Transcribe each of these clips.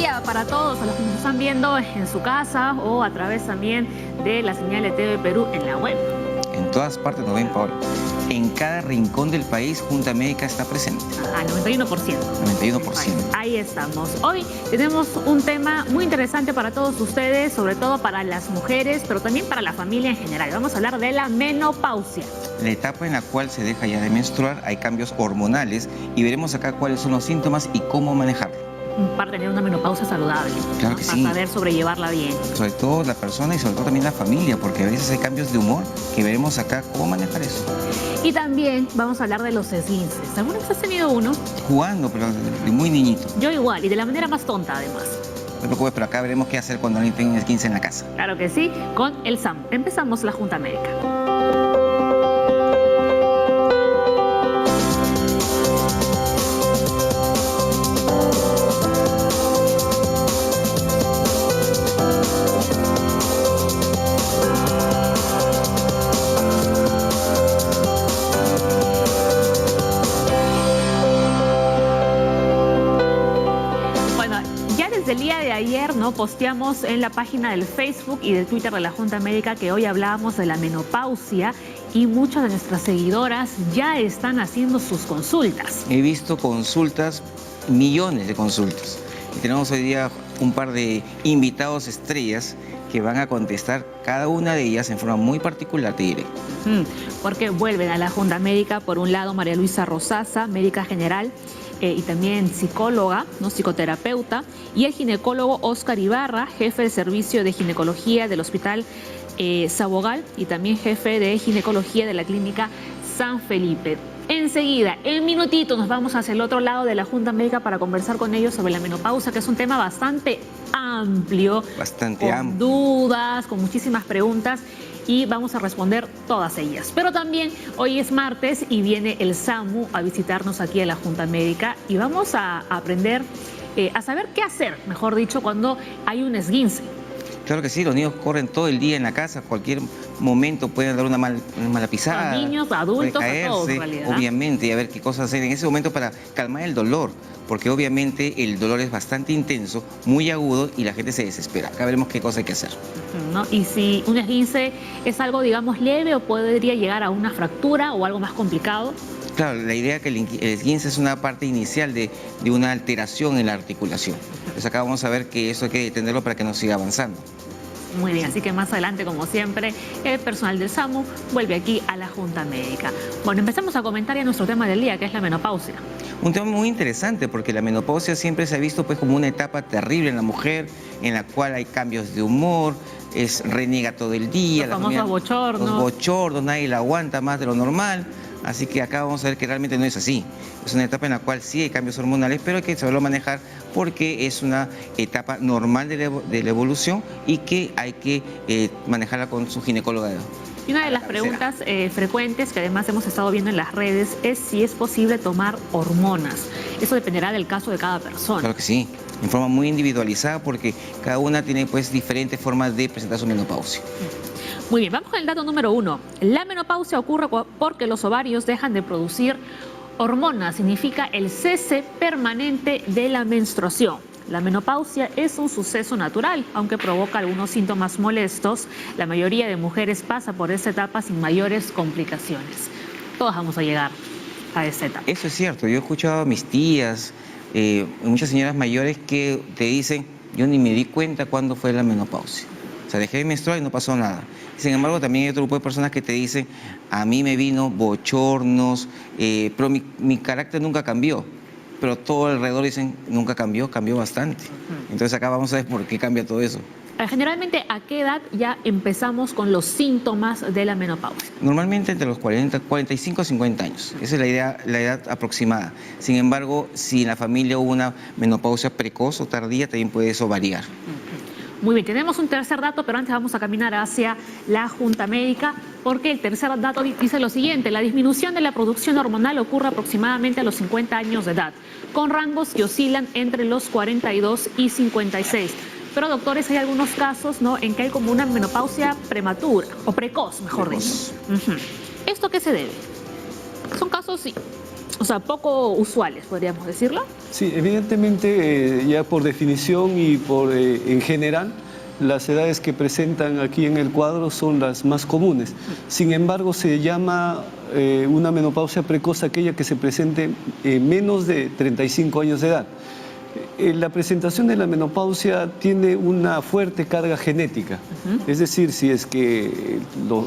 día para todos, a los que nos están viendo en su casa o a través también de la señal de TV Perú en la web. En todas partes nos ven, Paola. En cada rincón del país, Junta Médica está presente. Al 91%. 91%. Ahí estamos. Hoy tenemos un tema muy interesante para todos ustedes, sobre todo para las mujeres, pero también para la familia en general. Vamos a hablar de la menopausia. La etapa en la cual se deja ya de menstruar, hay cambios hormonales y veremos acá cuáles son los síntomas y cómo manejarlo. Para tener una menopausia saludable, claro que para sí. saber sobrellevarla bien. Sobre todo la persona y sobre todo también la familia, porque a veces hay cambios de humor que veremos acá cómo manejar eso. Y también vamos a hablar de los esguinces. ¿Alguna vez has tenido uno? Jugando, pero de muy niñito. Yo igual, y de la manera más tonta además. No te preocupes, pero acá veremos qué hacer cuando alguien tenga 15 en la casa. Claro que sí, con el SAMU. Empezamos la Junta Médica. Desde el día de ayer, ¿no?, posteamos en la página del Facebook y del Twitter de la Junta Médica que hoy hablábamos de la menopausia y muchas de nuestras seguidoras ya están haciendo sus consultas. He visto consultas, millones de consultas. Y tenemos hoy día un par de invitados estrellas que van a contestar cada una de ellas en forma muy particular, te diré. Porque vuelven a la Junta Médica, por un lado, María Luisa Rosaza, médica general, y también psicóloga, ¿no?, psicoterapeuta, y el ginecólogo Óscar Ibarra, jefe de servicio de ginecología del Hospital Sabogal y también jefe de ginecología de la Clínica San Felipe. Enseguida, en minutito, nos vamos hacia el otro lado de la Junta Médica para conversar con ellos sobre la menopausia, que es un tema bastante amplio, con dudas, con muchísimas preguntas, y vamos a responder todas ellas. Pero también hoy es martes y viene el SAMU a visitarnos aquí a la Junta Médica y vamos a aprender a saber qué hacer, mejor dicho, cuando hay un esguince. Claro que sí, los niños corren todo el día en la casa, cualquier momento pueden dar una mala pisada. Los niños, adultos, caerse, a todos en realidad. Obviamente, y a ver qué cosas hacer en ese momento para calmar el dolor, porque obviamente el dolor es bastante intenso, muy agudo y la gente se desespera. Acá veremos qué cosa hay que hacer. ¿No? Y si un esguince es algo, digamos, leve o podría llegar a una fractura o algo más complicado. Claro, la idea es que el esguince es una parte inicial de una alteración en la articulación. Entonces acá vamos a ver que eso hay que detenerlo para que no siga avanzando. Muy bien, así que más adelante, como siempre, el personal del SAMU vuelve aquí a la Junta Médica. Bueno, empezamos a comentar ya nuestro tema del día, que es la menopausia. Un tema muy interesante porque la menopausia siempre se ha visto pues como una etapa terrible en la mujer, en la cual hay cambios de humor, reniega todo el día. Los famosos bochornos. Los bochornos, nadie la aguanta más de lo normal. Así que acá vamos a ver que realmente no es así. Es una etapa en la cual sí hay cambios hormonales, pero hay que saberlo manejar porque es una etapa normal de la evolución y que hay que manejarla con su ginecóloga. Y una de las preguntas frecuentes que además hemos estado viendo en las redes es si es posible tomar hormonas. Eso dependerá del caso de cada persona. Claro que sí, en forma muy individualizada porque cada una tiene pues diferentes formas de presentar su menopausia. Muy bien, vamos con el dato número 1. La menopausia ocurre porque los ovarios dejan de producir hormonas. Significa el cese permanente de la menstruación. La menopausia es un suceso natural, aunque provoca algunos síntomas molestos. La mayoría de mujeres pasa por esta etapa sin mayores complicaciones. Todos vamos a llegar a esta etapa. Eso es cierto. Yo he escuchado a mis tías, muchas señoras mayores que te dicen, yo ni me di cuenta cuándo fue la menopausia. O sea, dejé de menstruar y no pasó nada. Sin embargo, también hay otro grupo de personas que te dicen, a mí me vino bochornos, pero mi carácter nunca cambió. Pero todo alrededor dicen, nunca cambió, cambió bastante. Entonces acá vamos a ver por qué cambia todo eso. Generalmente, ¿a qué edad ya empezamos con los síntomas de la menopausia? Normalmente entre los 45 a 50 años. Esa es la edad aproximada. Sin embargo, si en la familia hubo una menopausia precoz o tardía, también puede eso variar. Muy bien, tenemos un tercer dato, pero antes vamos a caminar hacia la Junta Médica, porque el tercer dato dice lo siguiente: la disminución de la producción hormonal ocurre aproximadamente a los 50 años de edad, con rangos que oscilan entre los 42 y 56. Pero, doctores, hay algunos casos, ¿no?, en que hay como una menopausia prematura, o precoz, mejor dicho. ¿Esto a qué se debe? Son casos, sí, O sea, poco usuales, podríamos decirlo. Sí, evidentemente, ya por definición y en general, las edades que presentan aquí en el cuadro son las más comunes. Sin embargo, se llama una menopausia precoz aquella que se presente menos de 35 años de edad. La presentación de la menopausia tiene una fuerte carga genética. Es decir, si es que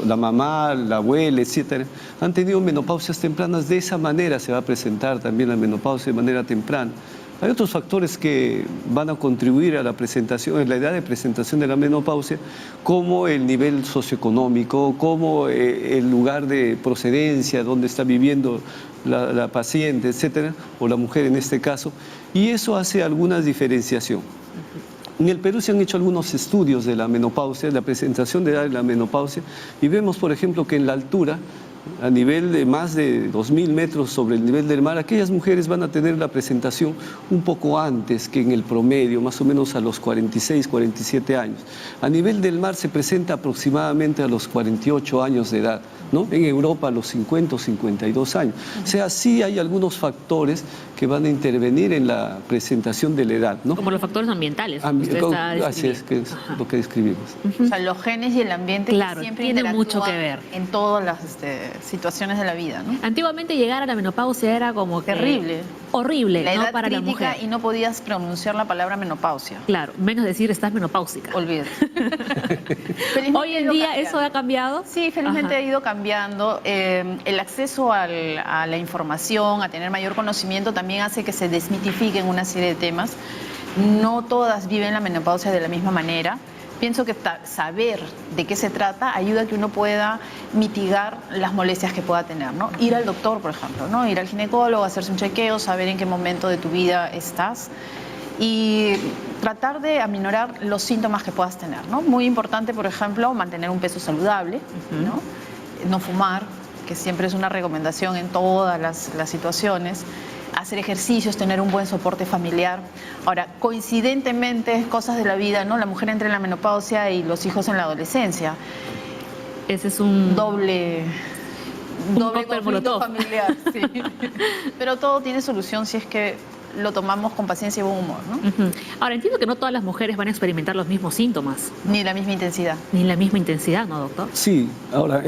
la mamá, la abuela, etcétera, han tenido menopausias tempranas, de esa manera se va a presentar también la menopausia de manera temprana. Hay otros factores que van a contribuir a la presentación, a la edad de presentación de la menopausia, como el nivel socioeconómico, como el lugar de procedencia, donde está viviendo la paciente, etcétera, o la mujer en este caso, y eso hace alguna diferenciación. En el Perú se han hecho algunos estudios de la menopausia, de la presentación de edad de la menopausia, y vemos, por ejemplo, que en la altura, a nivel de más de 2.000 metros sobre el nivel del mar, aquellas mujeres van a tener la presentación un poco antes que en el promedio, más o menos a los 46, 47 años. A nivel del mar se presenta aproximadamente a los 48 años de edad, ¿no? En Europa a los 50 o 52 años. O sea, sí hay algunos factores que van a intervenir en la presentación de la edad, ¿no? Como los factores ambientales. Así es, que es lo que describimos. O sea, los genes y el ambiente Claro, que siempre tienen mucho que ver en todas las situaciones de la vida, ¿no? Antiguamente llegar a la menopausia era como que Terrible. Horrible, La ¿no? edad Para la crítica mujer. y no podías pronunciar la palabra menopausia. Claro, menos decir estás menopáusica. Olvídate. Hoy en día eso ha cambiado. Sí, felizmente ha ido cambiando. El acceso a la información, a tener mayor conocimiento, también hace que se desmitifiquen una serie de temas. No todas viven la menopausia de la misma manera. Pienso que saber de qué se trata ayuda a que uno pueda mitigar las molestias que pueda tener, ¿no? Ir al doctor, por ejemplo, ¿no? Ir al ginecólogo, hacerse un chequeo, saber en qué momento de tu vida estás y tratar de aminorar los síntomas que puedas tener, ¿no? Muy importante, por ejemplo, mantener un peso saludable, ¿no? No fumar, que siempre es una recomendación en todas las situaciones. Hacer ejercicios, tener un buen soporte familiar. Ahora, coincidentemente, cosas de la vida, ¿no? La mujer entra en la menopausia y los hijos en la adolescencia. Ese es un doble cóctel conflicto molotov. familiar, sí. Pero todo tiene solución si es que lo tomamos con paciencia y buen humor, ¿no? Ahora, entiendo que no todas las mujeres van a experimentar los mismos síntomas. Ni la misma intensidad. Ni la misma intensidad, ¿no, doctor? Sí, ahora,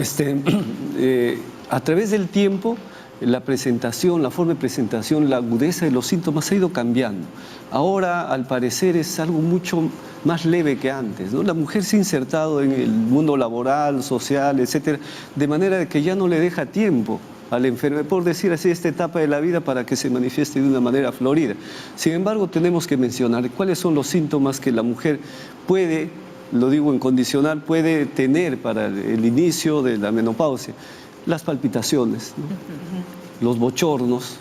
a través del tiempo, la presentación, la forma de presentación, la agudeza de los síntomas ha ido cambiando. Ahora, al parecer, es algo mucho más leve que antes, ¿no? La mujer se ha insertado en el mundo laboral, social, etcétera, de manera de que ya no le deja tiempo a la enfermedad, por decir así, esta etapa de la vida para que se manifieste de una manera florida. Sin embargo, tenemos que mencionar cuáles son los síntomas que la mujer puede, lo digo en condicional, puede tener para el inicio de la menopausia. Las palpitaciones, ¿no? Los bochornos,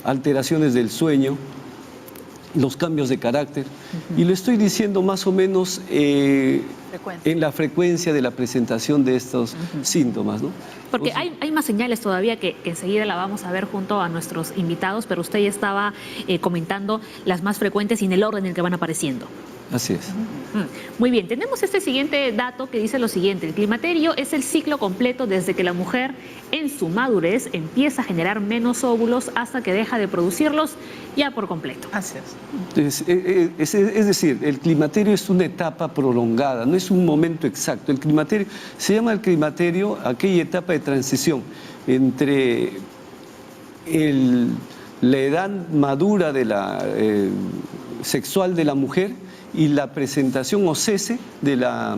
alteraciones del sueño, los cambios de carácter. Y lo estoy diciendo más o menos en la frecuencia de la presentación de estos síntomas, ¿no? Porque hay más señales todavía que enseguida la vamos a ver junto a nuestros invitados, pero usted ya estaba comentando las más frecuentes y en el orden en el que van apareciendo. Así es. Muy bien, tenemos este siguiente dato que dice lo siguiente: el climaterio es el ciclo completo desde que la mujer en su madurez empieza a generar menos óvulos hasta que deja de producirlos ya por completo. Así es. Es decir, el climaterio es una etapa prolongada, no es un momento exacto. El climaterio, se llama el climaterio aquella etapa de transición entre la edad madura de la sexual de la mujer y la presentación o cese de la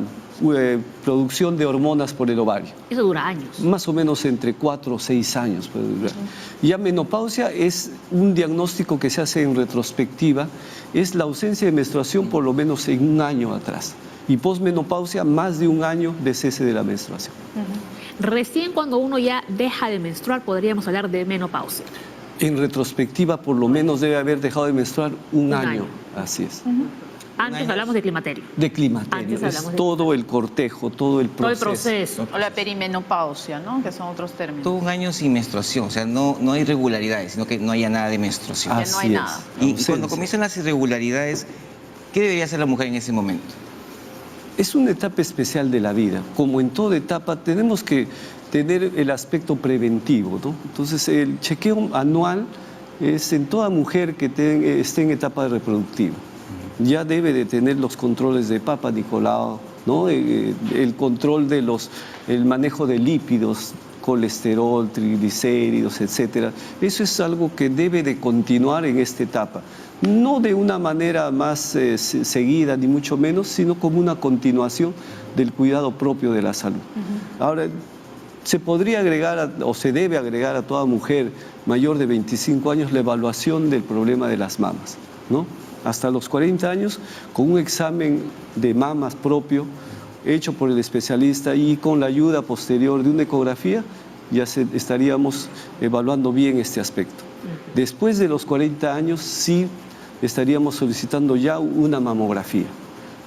producción de hormonas por el ovario. Eso dura años. Más o menos entre 4 o 6 años puede durar. Ya menopausia es un diagnóstico que se hace en retrospectiva, es la ausencia de menstruación por lo menos en un año atrás. Y posmenopausia, más de un año de cese de la menstruación. Recién cuando uno ya deja de menstruar podríamos hablar de menopausia. En retrospectiva, por lo menos debe haber dejado de menstruar un año. Así es. Antes hablamos de climaterio. De climaterio. Antes hablamos de todo el cortejo, todo el proceso. Todo el proceso. O la perimenopausia, ¿no? Que son otros términos. Todo un año sin menstruación, o sea, no hay irregularidades, sino que no haya nada de menstruación. Ya no hay nada. Y cuando comienzan las irregularidades, ¿qué debería hacer la mujer en ese momento? Es una etapa especial de la vida. Como en toda etapa, tenemos que tener el aspecto preventivo, ¿no? Entonces, el chequeo anual es en toda mujer que esté en etapa reproductiva. Ya debe de tener los controles de Papa Nicolau, ¿no? El control de el manejo de lípidos, colesterol, triglicéridos, etcétera. Eso es algo que debe de continuar en esta etapa. No de una manera más seguida, ni mucho menos, sino como una continuación del cuidado propio de la salud. Ahora, se podría agregar, o se debe agregar a toda mujer mayor de 25 años la evaluación del problema de las mamas, ¿no? Hasta los 40 años, con un examen de mamas propio, hecho por el especialista y con la ayuda posterior de una ecografía, ya estaríamos evaluando bien este aspecto. Después de los 40 años, sí estaríamos solicitando ya una mamografía.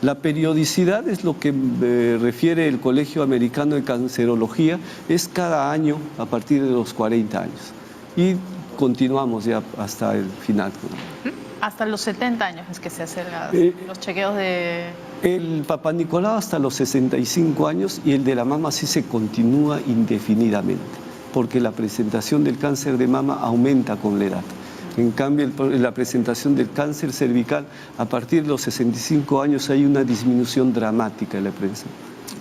La periodicidad es lo que refiere el Colegio Americano de Cancerología, es cada año a partir de los 40 años. Y continuamos ya hasta el final. Hasta los 70 años es que se hacen los chequeos de... El Papa Nicolau hasta los 65 años y el de la mama sí se continúa indefinidamente, porque la presentación del cáncer de mama aumenta con la edad. En cambio, la presentación del cáncer cervical, a partir de los 65 años hay una disminución dramática en la presencia.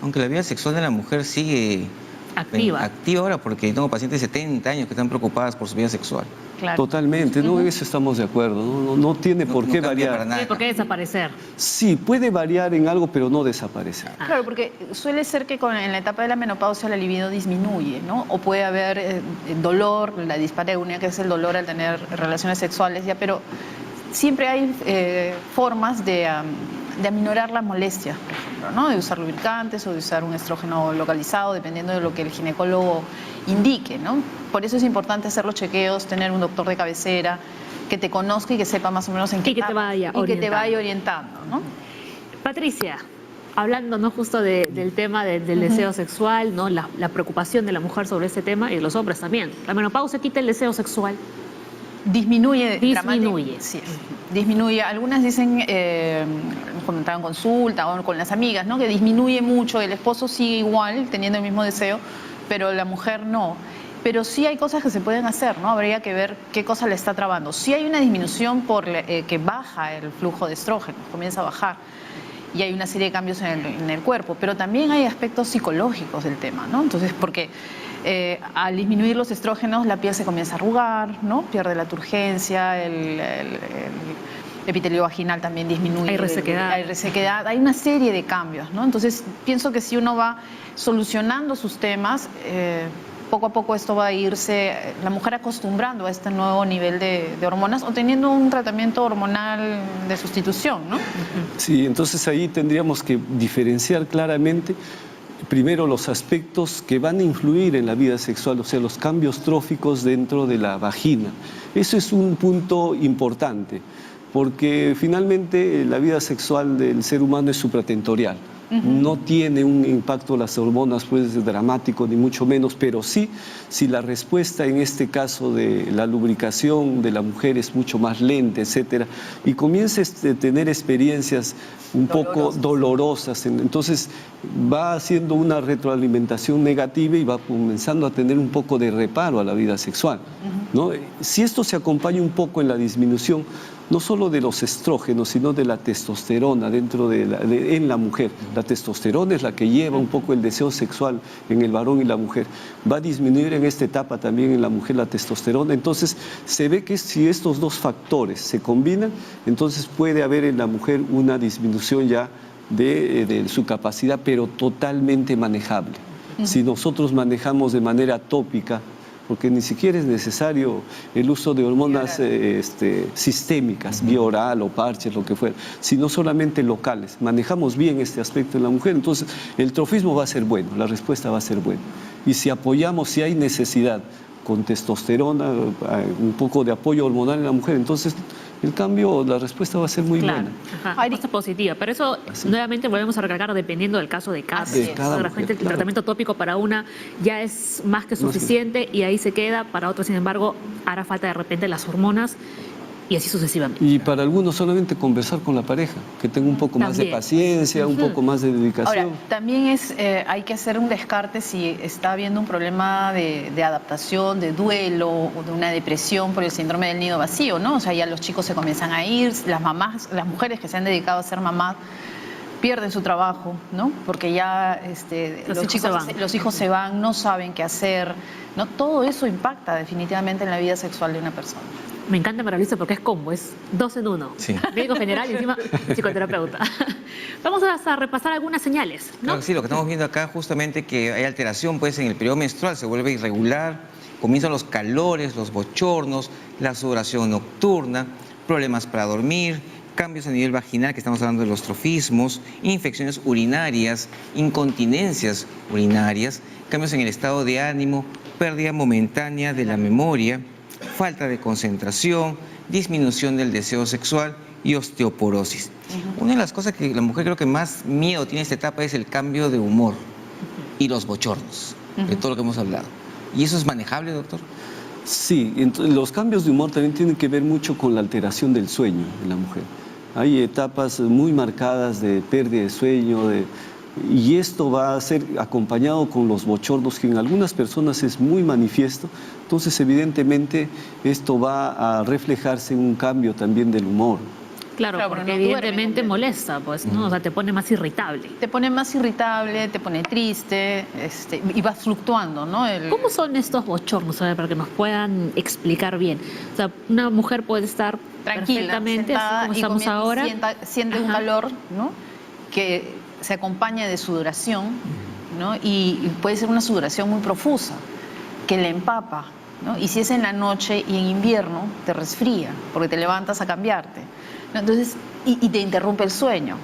Aunque la vida sexual de la mujer sigue activa ahora, porque tengo pacientes de 70 años que están preocupadas por su vida sexual. Claro. Totalmente, ¿no? En eso estamos de acuerdo, no tiene por qué variar. No tiene por qué desaparecer. Sí, puede variar en algo, pero no desaparecer. Claro, porque suele ser que en la etapa de la menopausia la libido disminuye, ¿no? O puede haber dolor, la dispareunia, que es el dolor al tener relaciones sexuales, ya, pero siempre hay formas de aminorar las molestias, por ejemplo, ¿no? De usar lubricantes o de usar un estrógeno localizado, dependiendo de lo que el ginecólogo indique, ¿no? Por eso es importante hacer los chequeos, tener un doctor de cabecera que te conozca y que sepa más o menos en qué que te vaya y que te vaya orientando, ¿no? Patricia, hablando, ¿no?, justo del tema del deseo sexual, ¿no?, la preocupación de la mujer sobre este tema y de los hombres también. ¿La menopausia quita el deseo sexual? Disminuye. Sí. Disminuye. Algunas dicen, comentaban en consulta o con las amigas, ¿no?, que disminuye mucho. El esposo sigue igual, teniendo el mismo deseo, pero la mujer no. Pero sí hay cosas que se pueden hacer, ¿no? Habría que ver qué cosa le está trabando. Sí hay una disminución que baja el flujo de estrógenos, comienza a bajar. Y hay una serie de cambios en el cuerpo, pero también hay aspectos psicológicos del tema, ¿no? Entonces, porque al disminuir los estrógenos, la piel se comienza a arrugar, ¿no? Pierde la turgencia, el epitelio vaginal también disminuye. Hay resequedad. Hay resequedad, hay una serie de cambios, ¿no? Entonces, pienso que si uno va solucionando sus temas, poco a poco esto va a irse, la mujer acostumbrando a este nuevo nivel de hormonas o teniendo un tratamiento hormonal de sustitución, ¿no? Sí, entonces ahí tendríamos que diferenciar claramente primero los aspectos que van a influir en la vida sexual, o sea, los cambios tróficos dentro de la vagina. Eso es un punto importante, porque finalmente la vida sexual del ser humano es supratentorial. No tiene un impacto las hormonas pues dramático ni mucho menos, pero sí, si la respuesta en este caso de la lubricación de la mujer es mucho más lenta, etcétera, y comienza a tener experiencias un poco dolorosas, entonces va haciendo una retroalimentación negativa y va comenzando a tener un poco de reparo a la vida sexual, ¿no? Si esto se acompaña un poco en la disminución no solo de los estrógenos, sino de la testosterona en la mujer. La testosterona es la que lleva un poco el deseo sexual en el varón y la mujer. Va a disminuir en esta etapa también en la mujer la testosterona. Entonces, se ve que si estos dos factores se combinan, entonces puede haber en la mujer una disminución ya de su capacidad, pero totalmente manejable. Si nosotros manejamos de manera tópica, porque ni siquiera es necesario el uso de hormonas sistémicas, vía oral o parches, lo que fuera, sino solamente locales. Manejamos bien este aspecto en la mujer, entonces el trofismo va a ser bueno, la respuesta va a ser buena. Y si apoyamos, si hay necesidad con testosterona, un poco de apoyo hormonal en la mujer, entonces el cambio, la respuesta va a ser muy buena. Respuesta positiva, pero eso nuevamente volvemos a recalcar dependiendo del caso de cada mujer. De repente el tratamiento tópico para una ya es más que suficiente y ahí se queda, para otros sin embargo hará falta de repente las hormonas y así sucesivamente. Y para algunos solamente conversar con la pareja, que tenga un poco más de También. paciencia, un poco más de dedicación. Ahora, también hay que hacer un descarte si está habiendo un problema de adaptación, de duelo o de una depresión por el síndrome del nido vacío, ¿no? O sea, ya los chicos se comienzan a ir, las mamás, las mujeres que se han dedicado a ser mamás pierden su trabajo, ¿no? Porque ya los hijos se van, no saben qué hacer, ¿no? Todo eso impacta definitivamente en la vida sexual de una persona. Me encanta María Luisa porque es combo, es 2 en 1. Sí. Médico general y encima psicoterapeuta. Vamos a repasar algunas señales, ¿no? Claro que sí, lo que estamos viendo acá justamente que hay alteración pues en el periodo menstrual, se vuelve irregular, comienzan los calores, los bochornos, la sudoración nocturna, problemas para dormir, cambios a nivel vaginal, que estamos hablando de los trofismos, infecciones urinarias, incontinencias urinarias, cambios en el estado de ánimo, pérdida momentánea de la memoria, falta de concentración, disminución del deseo sexual y osteoporosis. Una de las cosas que la mujer creo que más miedo tiene en esta etapa es el cambio de humor y los bochornos, de todo lo que hemos hablado. ¿Y eso es manejable, doctor? Sí, los cambios de humor también tienen que ver mucho con la alteración del sueño de la mujer. Hay etapas muy marcadas de pérdida de sueño, y esto va a ser acompañado con los bochornos, que en algunas personas es muy manifiesto. Entonces, evidentemente, esto va a reflejarse en un cambio también del humor. Claro, Claro, porque porque no duerme evidentemente completo. molesta, pues, ¿no? O sea, te pone más irritable. Te pone más irritable, te pone triste, y vas fluctuando, ¿no? ¿Cómo son estos bochornos? A ver, para que nos puedan explicar bien. O sea, una mujer puede estar Tranquila, perfectamente, sentada, así como y estamos comienza, ahora. siente un Ajá. calor, ¿no? Que se acompaña de sudoración, ¿no? Y puede ser una sudoración muy profusa, que le empapa, ¿no? Y si es en la noche y en invierno, te resfría, porque te levantas a cambiarte, ¿no? Entonces, y te interrumpe el sueño.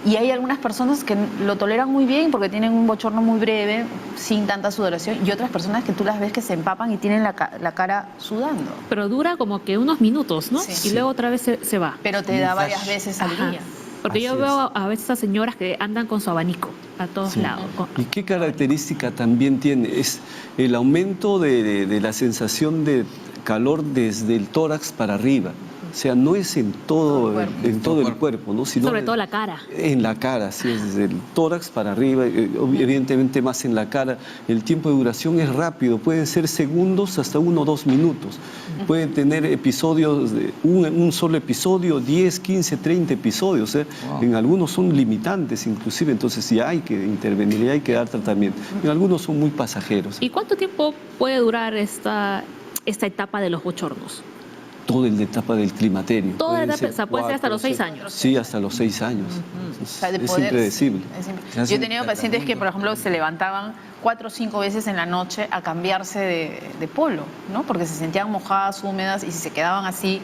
Y hay algunas personas que lo toleran muy bien porque tienen un bochorno muy breve, sin tanta sudoración, y otras personas que tú las ves que se empapan y tienen la cara sudando. Pero dura como que unos minutos, ¿no? Sí. Y luego otra vez se va. Pero te da varias veces al Ajá. día. Porque yo Así veo a veces a señoras que andan con su abanico a todos Sí. lados. ¿Y qué característica también tiene? Es el aumento de la sensación de calor desde el tórax para arriba. O sea, no es en todo el cuerpo, ¿no? Sino Sobre todo la cara. En la cara, sí, es desde el tórax para arriba, evidentemente más en la cara. El tiempo de duración es rápido, pueden ser segundos hasta 1 o 2 minutos. Pueden tener episodios, un solo episodio, 10, 15, 30 episodios. Wow. En algunos son limitantes inclusive, entonces ya hay que intervenir, ya hay que dar tratamiento. En algunos son muy pasajeros. ¿Y cuánto tiempo puede durar esta etapa de los bochornos? Toda la etapa del climaterio. Toda Pueden la etapa, ser o sea, puede ser hasta 4, los 6 6 años. Sí, hasta los 6 años. O sea, de Es poder, impredecible. Yo he tenido pacientes que, por ejemplo, se levantaban 4 o 5 veces en la noche a cambiarse de polo, ¿no? Porque se sentían mojadas, húmedas, y si se quedaban así,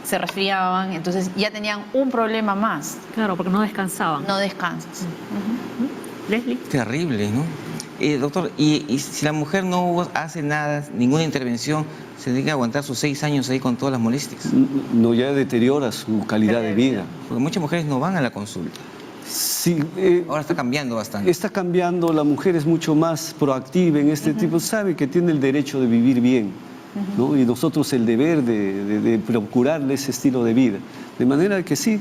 se resfriaban. Entonces ya tenían un problema más. Claro, porque no descansaban. No descansas. Leslie. Terrible, ¿no? Doctor, y si la mujer no hace nada, ninguna intervención, se tiene que aguantar sus 6 años ahí con todas las molestias. No, ya deteriora su calidad de vida. Porque muchas mujeres no van a la consulta. Sí, Ahora está cambiando bastante. está cambiando, la mujer es mucho más proactiva en este tipo, sabe que tiene el derecho de vivir bien, ¿no? Y nosotros el deber de procurarle ese estilo de vida. De manera que sí,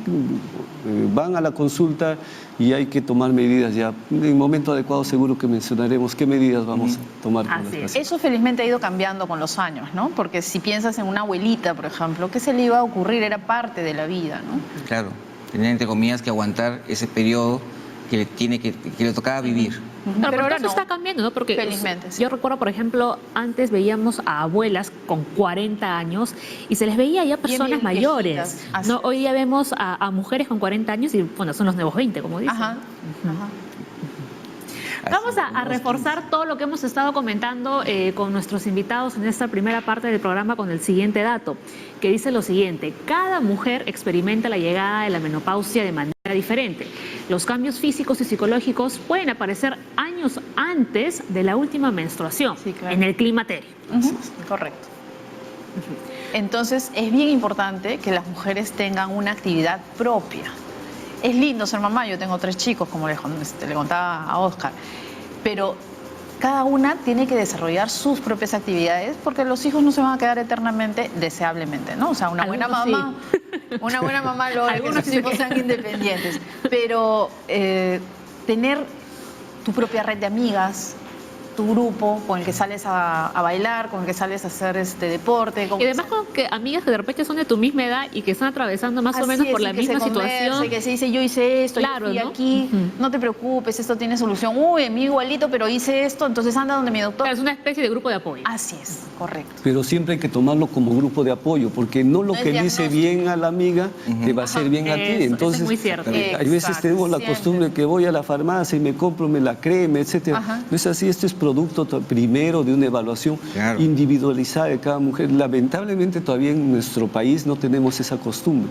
van a la consulta y hay que tomar medidas ya. En el momento adecuado seguro que mencionaremos qué medidas vamos a tomar con las Así es. pacientes. Eso felizmente ha ido cambiando con los años, ¿no? Porque si piensas en una abuelita, por ejemplo, ¿qué se le iba a ocurrir? Era parte de la vida, ¿no? Claro, tener entre comillas que aguantar ese periodo que le tocaba vivir. Claro, pero ahora eso no. está cambiando, ¿no? Porque Felizmente, sí. yo recuerdo, por ejemplo, antes veíamos a abuelas con 40 años y se les veía ya personas bien mayores. viejitas, así ¿No? es. Hoy día vemos a mujeres con 40 años y, bueno, son los nuevos 20, como dicen. Ajá. Vamos a reforzar todo lo que hemos estado comentando con nuestros invitados en esta primera parte del programa con el siguiente dato, que dice lo siguiente: cada mujer experimenta la llegada de la menopausia de manera diferente. Los cambios físicos y psicológicos pueden aparecer años antes de la última menstruación, Sí, claro. en el climaterio. Correcto. Entonces, es bien importante que las mujeres tengan una actividad propia. Es lindo ser mamá, yo tengo 3 chicos, como le contaba a Oscar, pero cada una tiene que desarrollar sus propias actividades porque los hijos no se van a quedar eternamente, deseablemente, ¿no? O sea, una buena mamá, una buena mamá logra que sus hijos sean independientes, pero tener tu propia red de amigas, tu grupo con el que sales a bailar, con el que sales a hacer deporte. Y además con que amigas que de repente son de tu misma edad y que están atravesando más o menos por la misma situación. Que se dice, yo hice esto, claro, yo fui ¿no? aquí, no te preocupes, esto tiene solución. Uy, a mí igualito, pero hice esto, entonces anda donde mi doctor. Claro, es una especie de grupo de apoyo. Así es, correcto. Pero siempre hay que tomarlo como grupo de apoyo, porque no lo que dice bien a la amiga te va a hacer bien a ti. Entonces, eso es muy cierto. Hay veces tenemos la costumbre que voy a la farmacia y me compro la crema, etcétera. No es así, esto es producto primero de una evaluación individualizada de cada mujer. Lamentablemente todavía en nuestro país no tenemos esa costumbre.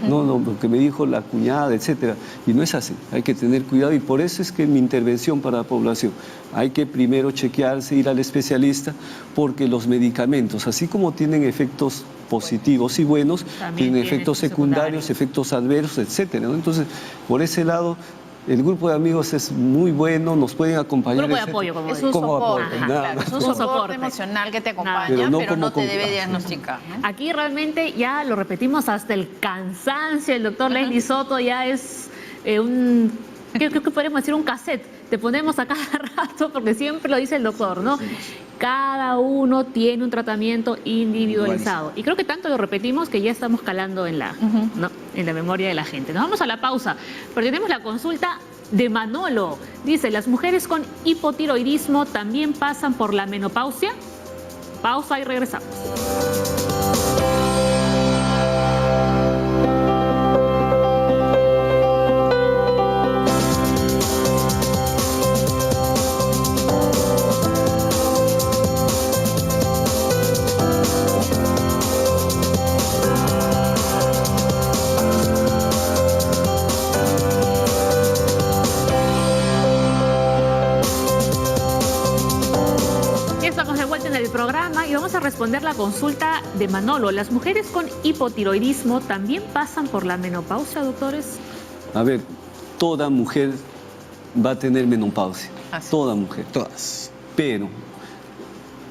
No, lo que me dijo la cuñada, etcétera. Y no es así, hay que tener cuidado y por eso es que mi intervención para la población, hay que primero chequearse, ir al especialista, porque los medicamentos, así como tienen efectos positivos y buenos, tienen efectos secundarios, efectos adversos, etcétera, ¿no? Entonces, por ese lado, el grupo de amigos es muy bueno, nos pueden acompañar. Grupo de apoyo, como es un soporte, claro, es un soporte emocional que te acompaña, pero no te debe diagnosticar, ¿no? Aquí realmente ya lo repetimos hasta el cansancio, el doctor Leslie Soto ya es creo que podemos decir un cassette, te ponemos a cada rato porque siempre lo dice el doctor, ¿no? Cada uno tiene un tratamiento individualizado. Y creo que tanto lo repetimos que ya estamos calando en la memoria de la gente. Nos vamos a la pausa, pero tenemos la consulta de Manolo. Dice, ¿las mujeres con hipotiroidismo también pasan por la menopausia? Pausa y regresamos. Programa y vamos a responder la consulta de Manolo. ¿Las mujeres con hipotiroidismo también pasan por la menopausia, doctores? A ver, toda mujer va a tener menopausia. Toda mujer. Todas. Pero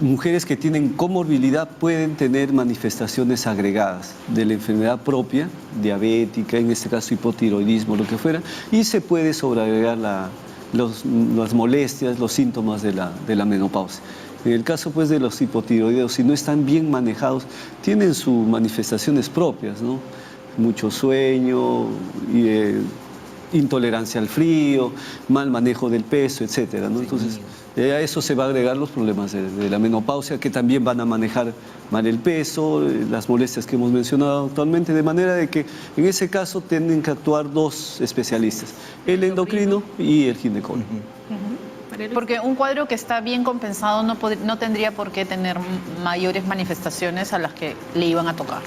mujeres que tienen comorbilidad pueden tener manifestaciones agregadas de la enfermedad propia, diabética, en este caso hipotiroidismo, lo que fuera, y se puede sobreagregar las molestias, los síntomas de la menopausia. En el caso pues de los hipotiroideos, si no están bien manejados, tienen sus manifestaciones propias, ¿no? Mucho sueño, intolerancia al frío, mal manejo del peso, etcétera, ¿no? Entonces, a eso se va a agregar los problemas de la menopausia, que también van a manejar mal el peso, las molestias que hemos mencionado actualmente, de manera de que en ese caso tienen que actuar dos especialistas, el endocrino y el ginecólogo. Porque un cuadro que está bien compensado no tendría por qué tener mayores manifestaciones a las que le iban a tocar.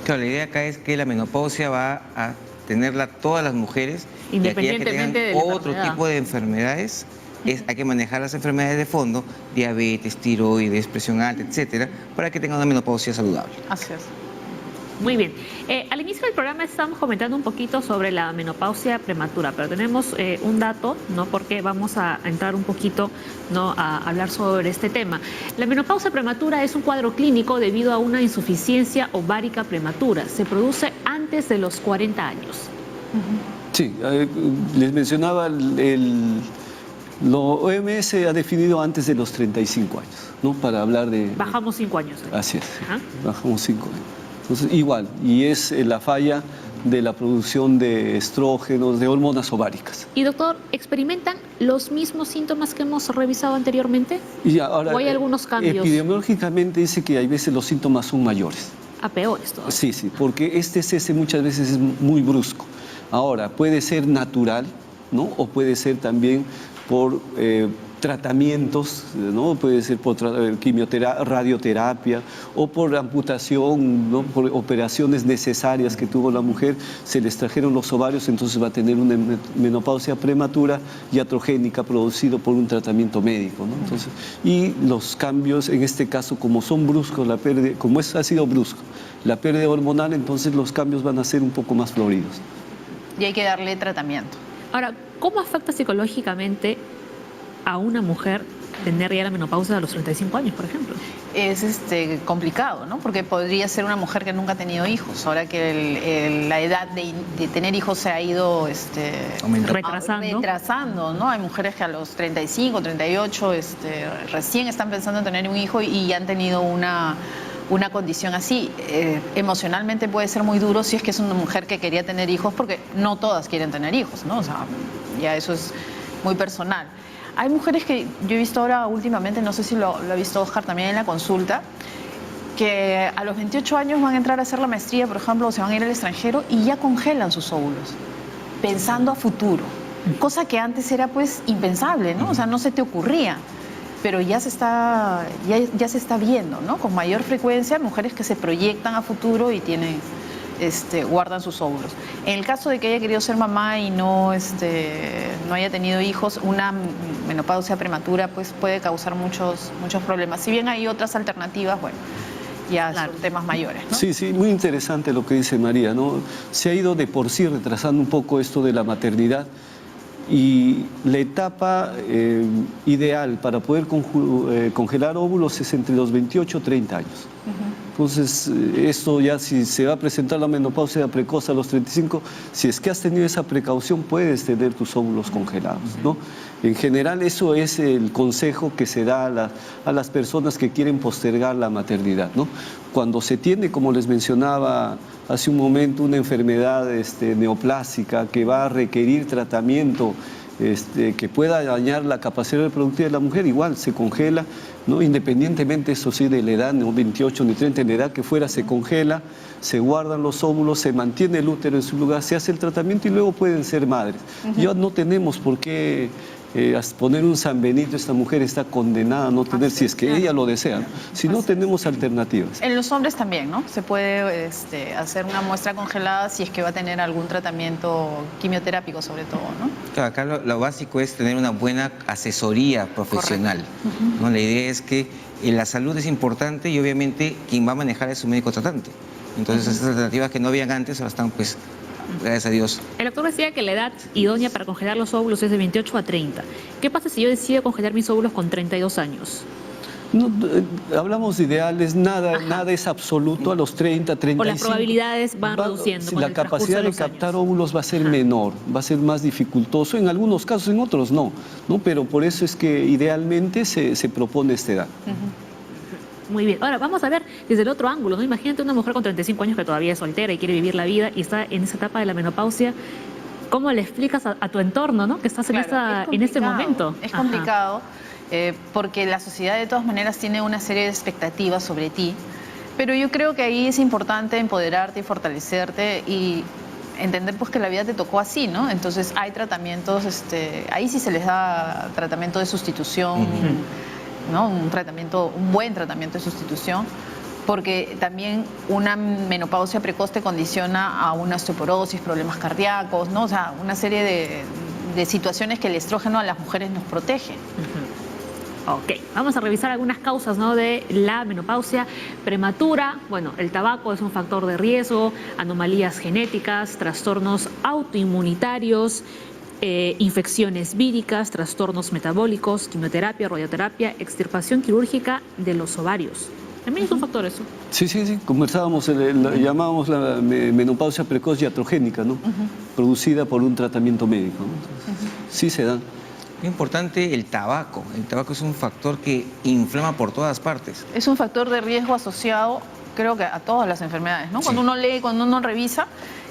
Claro, la idea acá es que la menopausia va a tenerla todas las mujeres, independientemente de otro tipo de enfermedades. Hay que manejar las enfermedades de fondo, diabetes, tiroides, presión alta, etcétera, para que tengan una menopausia saludable. Así es. Muy bien. Al inicio del programa estábamos comentando un poquito sobre la menopausia prematura, pero tenemos un dato, ¿no? Porque vamos a entrar un poquito, ¿no?, a hablar sobre este tema. La menopausia prematura es un cuadro clínico debido a una insuficiencia ovárica prematura. Se produce antes de los 40 años. Sí, les mencionaba, lo OMS ha definido antes de los 35 años, ¿no? Para hablar de... Bajamos 5 años. Así es, bajamos 5 años. Entonces, igual, y es la falla de la producción de estrógenos, de hormonas ováricas. Y doctor, ¿experimentan los mismos síntomas que hemos revisado anteriormente? Y ahora, ¿O hay algunos cambios? Epidemiológicamente dice que hay veces los síntomas son mayores. A peores todavía. Sí, porque este cese muchas veces es muy brusco. Ahora, puede ser natural, ¿no? O puede ser también por tratamientos, ¿no? Puede ser por quimioterapia, radioterapia o por amputación, ¿no? Por operaciones necesarias que tuvo la mujer, se le extrajeron los ovarios, entonces va a tener una menopausia prematura iatrogénica producido por un tratamiento médico, ¿no? Entonces, y los cambios, en este caso, como son bruscos, la pérdida, como ha sido brusco, la pérdida hormonal, entonces los cambios van a ser un poco más floridos. Y hay que darle tratamiento. Ahora, ¿cómo afecta psicológicamente a una mujer tener ya la menopausia a los 35 años, por ejemplo? Es complicado, ¿no? Porque podría ser una mujer que nunca ha tenido hijos. Ahora que la edad de tener hijos se ha ido retrasando, ¿no? Hay mujeres que a los 35, 38 recién están pensando en tener un hijo y han tenido una condición así. Emocionalmente puede ser muy duro si es que es una mujer que quería tener hijos, porque no todas quieren tener hijos, ¿no? O sea, ya eso es muy personal. Hay mujeres que yo he visto ahora últimamente, no sé si lo ha visto Oscar también en la consulta, que a los 28 años van a entrar a hacer la maestría, por ejemplo, o se van a ir al extranjero y ya congelan sus óvulos, pensando a futuro, cosa que antes era pues impensable, ¿no? O sea, no se te ocurría, pero ya se está viendo, ¿no? Con mayor frecuencia, mujeres que se proyectan a futuro y tienen... guardan sus óvulos. En el caso de que haya querido ser mamá y no haya tenido hijos, una menopausia prematura pues puede causar muchos problemas. Si bien hay otras alternativas, bueno, ya son temas mayores, ¿no? Sí, sí, muy interesante lo que dice María, ¿no? Se ha ido de por sí retrasando un poco esto de la maternidad y la etapa ideal para poder congelar óvulos es entre los 28 y 30 años. Entonces, esto ya si se va a presentar la menopausia precoz a los 35, si es que has tenido esa precaución, puedes tener tus óvulos congelados, ¿no? En general, eso es el consejo que se da a las personas que quieren postergar la maternidad, ¿no? Cuando se tiene, como les mencionaba hace un momento, una enfermedad neoplásica que va a requerir tratamiento, que pueda dañar la capacidad reproductiva de la mujer, igual se congela, ¿no? Independientemente, eso sí, de la edad, no 28 ni 30, en la edad que fuera, se congela, se guardan los óvulos, se mantiene el útero en su lugar, se hace el tratamiento y luego pueden ser madres. Ya no tenemos por qué poner un San Benito, esta mujer está condenada a no tener, si es que ella lo desea, si no tenemos alternativas. En los hombres también, ¿no? Se puede hacer una muestra congelada si es que va a tener algún tratamiento quimioterápico sobre todo, ¿no? Claro, acá lo básico es tener una buena asesoría profesional, ¿no? La idea es que la salud es importante y obviamente quien va a manejar es su médico tratante. Entonces esas alternativas que no habían antes ahora están pues... Gracias a Dios. El doctor decía que la edad idónea para congelar los óvulos es de 28 a 30. ¿Qué pasa si yo decido congelar mis óvulos con 32 años? No, hablamos de ideales, nada es absoluto a los 30, 35. O las probabilidades van reduciendo. La capacidad de captar óvulos va a ser menor, va a ser más dificultoso, en algunos casos, en otros no, pero por eso es que idealmente se propone esta edad. Muy bien. Ahora, vamos a ver desde el otro ángulo, ¿no? Imagínate una mujer con 35 años que todavía es soltera y quiere vivir la vida y está en esa etapa de la menopausia. ¿Cómo le explicas a tu entorno, ¿no? Que estás en este momento. Es complicado porque la sociedad de todas maneras tiene una serie de expectativas sobre ti, pero yo creo que ahí es importante empoderarte y fortalecerte y entender pues que la vida te tocó así, ¿no? Entonces hay tratamientos, ahí sí se les da tratamiento de sustitución, ¿no? Un buen tratamiento de sustitución, porque también una menopausia precoz te condiciona a una osteoporosis, problemas cardíacos, ¿no? O sea, una serie de situaciones que el estrógeno a las mujeres nos protege. Ok, vamos a revisar algunas causas, ¿no? De la menopausia prematura. Bueno, el tabaco es un factor de riesgo, anomalías genéticas, trastornos autoinmunitarios, infecciones víricas, trastornos metabólicos, quimioterapia, radioterapia, extirpación quirúrgica de los ovarios. También es un factor eso. Sí, conversábamos, llamábamos la menopausia precoz iatrogénica, ¿no? Producida por un tratamiento médico, ¿no? Entonces, sí se da. Es importante el tabaco. El tabaco es un factor que inflama por todas partes. Es un factor de riesgo asociado, creo que a todas las enfermedades, ¿no? Sí. Cuando uno lee, cuando uno revisa,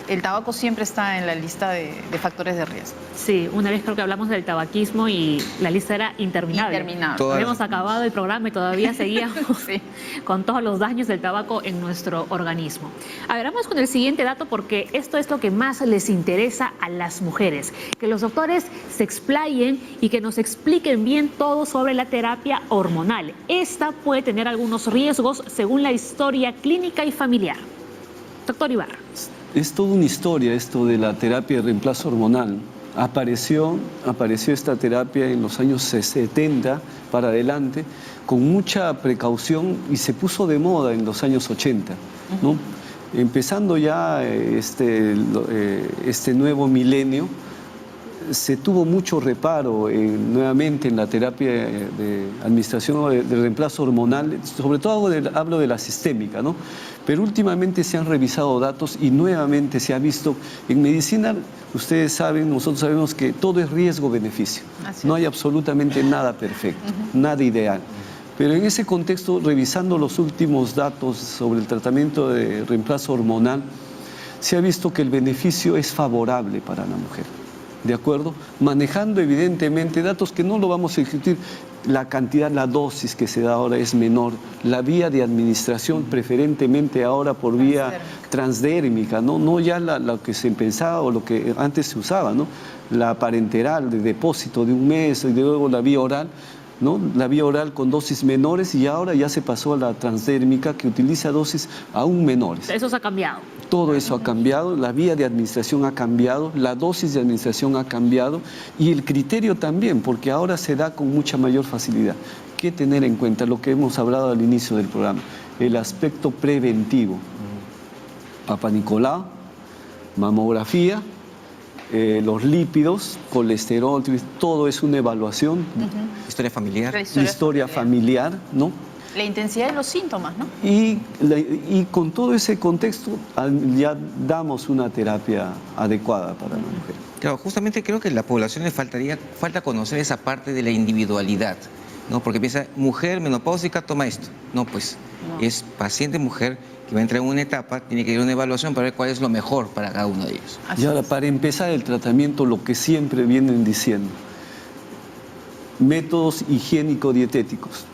el tabaco siempre está en la lista de factores de riesgo. Sí, una vez creo que hablamos del tabaquismo y la lista era interminable. Habíamos acabado el programa y todavía seguíamos con todos los daños del tabaco en nuestro organismo. A ver, vamos con el siguiente dato porque esto es lo que más les interesa a las mujeres. Que los doctores se explayen y que nos expliquen bien todo sobre la terapia hormonal. Esta puede tener algunos riesgos según la historia clínica y familiar. Doctor Ibarra. Es toda una historia esto de la terapia de reemplazo hormonal. Apareció esta terapia en los años 70 para adelante con mucha precaución y se puso de moda en los años 80, ¿no? Empezando ya este nuevo milenio, se tuvo mucho reparo nuevamente en la terapia de administración o de reemplazo hormonal, sobre todo hablo de la sistémica, ¿no? Pero últimamente se han revisado datos y nuevamente se ha visto, en medicina, ustedes saben, nosotros sabemos que todo es riesgo-beneficio. No hay absolutamente nada perfecto, nada ideal. Pero en ese contexto, revisando los últimos datos sobre el tratamiento de reemplazo hormonal, se ha visto que el beneficio es favorable para la mujer. ¿De acuerdo? Manejando evidentemente datos que no lo vamos a discutir, la cantidad, la dosis que se da ahora es menor, la vía de administración preferentemente ahora por vía transdérmica, no ya lo que se pensaba o lo que antes se usaba, ¿no? La parenteral de depósito de un mes y luego la vía oral, ¿no? La vía oral con dosis menores y ahora ya se pasó a la transdérmica que utiliza dosis aún menores. Eso se ha cambiado. Todo eso ha cambiado, la vía de administración ha cambiado, la dosis de administración ha cambiado y el criterio también, porque ahora se da con mucha mayor facilidad. ¿Qué tener en cuenta? Lo que hemos hablado al inicio del programa, el aspecto preventivo. Papá Nicolau, mamografía, los lípidos, colesterol, todo es una evaluación. Historia familiar. Historia familiar, ¿no? La intensidad de los síntomas, ¿no? Y con todo ese contexto ya damos una terapia adecuada para la mujer. Claro, justamente creo que a la población le falta conocer esa parte de la individualidad, ¿no? Porque piensa, mujer menopáusica toma esto. No, pues es paciente mujer que va a entrar en una etapa, tiene que ir a una evaluación para ver cuál es lo mejor para cada uno de ellos. Y ahora, para empezar el tratamiento, lo que siempre vienen diciendo, métodos higiénico-dietéticos.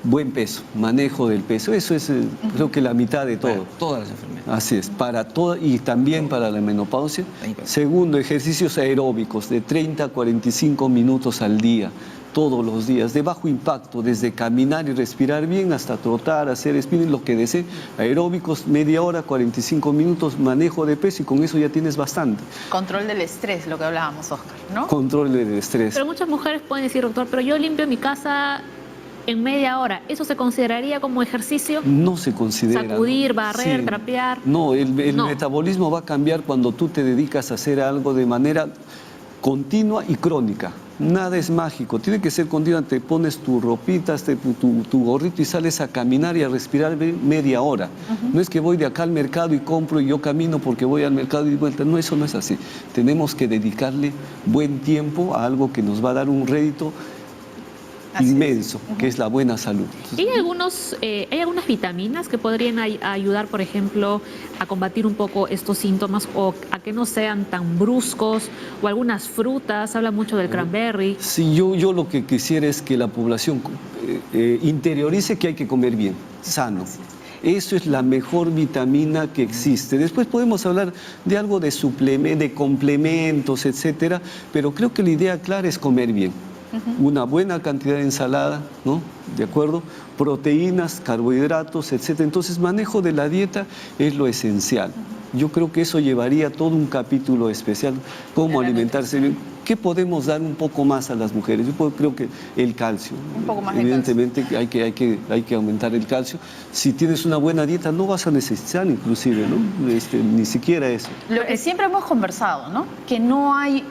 Buen peso, manejo del peso, eso es creo que la mitad de todo. Para todas las enfermedades. Así es, para todo y también para la menopausia. Segundo, ejercicios aeróbicos de 30 a 45 minutos al día, todos los días, de bajo impacto, desde caminar y respirar bien hasta trotar, hacer spinning, lo que desee. Aeróbicos, media hora, 45 minutos, manejo de peso y con eso ya tienes bastante. Control del estrés, lo que hablábamos, Oscar, ¿no? Control del estrés. Pero muchas mujeres pueden decir, doctor, pero yo limpio mi casa en media hora. ¿Eso se consideraría como ejercicio? No se considera. Sacudir, barrer, trapear. No, el metabolismo va a cambiar cuando tú te dedicas a hacer algo de manera continua y crónica. Nada es mágico, tiene que ser continua. Te pones tu ropita, tu gorrito y sales a caminar y a respirar media hora. No es que voy de acá al mercado y compro y yo camino porque voy al mercado y vuelta. No, eso no es así. Tenemos que dedicarle buen tiempo a algo que nos va a dar un rédito inmenso, que es la buena salud. ¿Hay algunas vitaminas que podrían ayudar, por ejemplo, a combatir un poco estos síntomas o a que no sean tan bruscos? O algunas frutas, habla mucho del cranberry. Sí, yo lo que quisiera es que la población interiorice que hay que comer bien, sano. Eso es la mejor vitamina que existe. Después podemos hablar de algo de suplementos, de complementos, etcétera, pero creo que la idea clara es comer bien. Una buena cantidad de ensalada, ¿no? ¿De acuerdo? Proteínas, carbohidratos, etcétera. Entonces, manejo de la dieta es lo esencial. Yo creo que eso llevaría todo un capítulo especial, cómo alimentarse bien. ¿Qué podemos dar un poco más a las mujeres? Yo creo que el calcio. Un poco más evidentemente de calcio. Hay que aumentar el calcio. Si tienes una buena dieta no vas a necesitar inclusive, ¿no? Ni siquiera eso. Lo que siempre hemos conversado, ¿no? Que no hay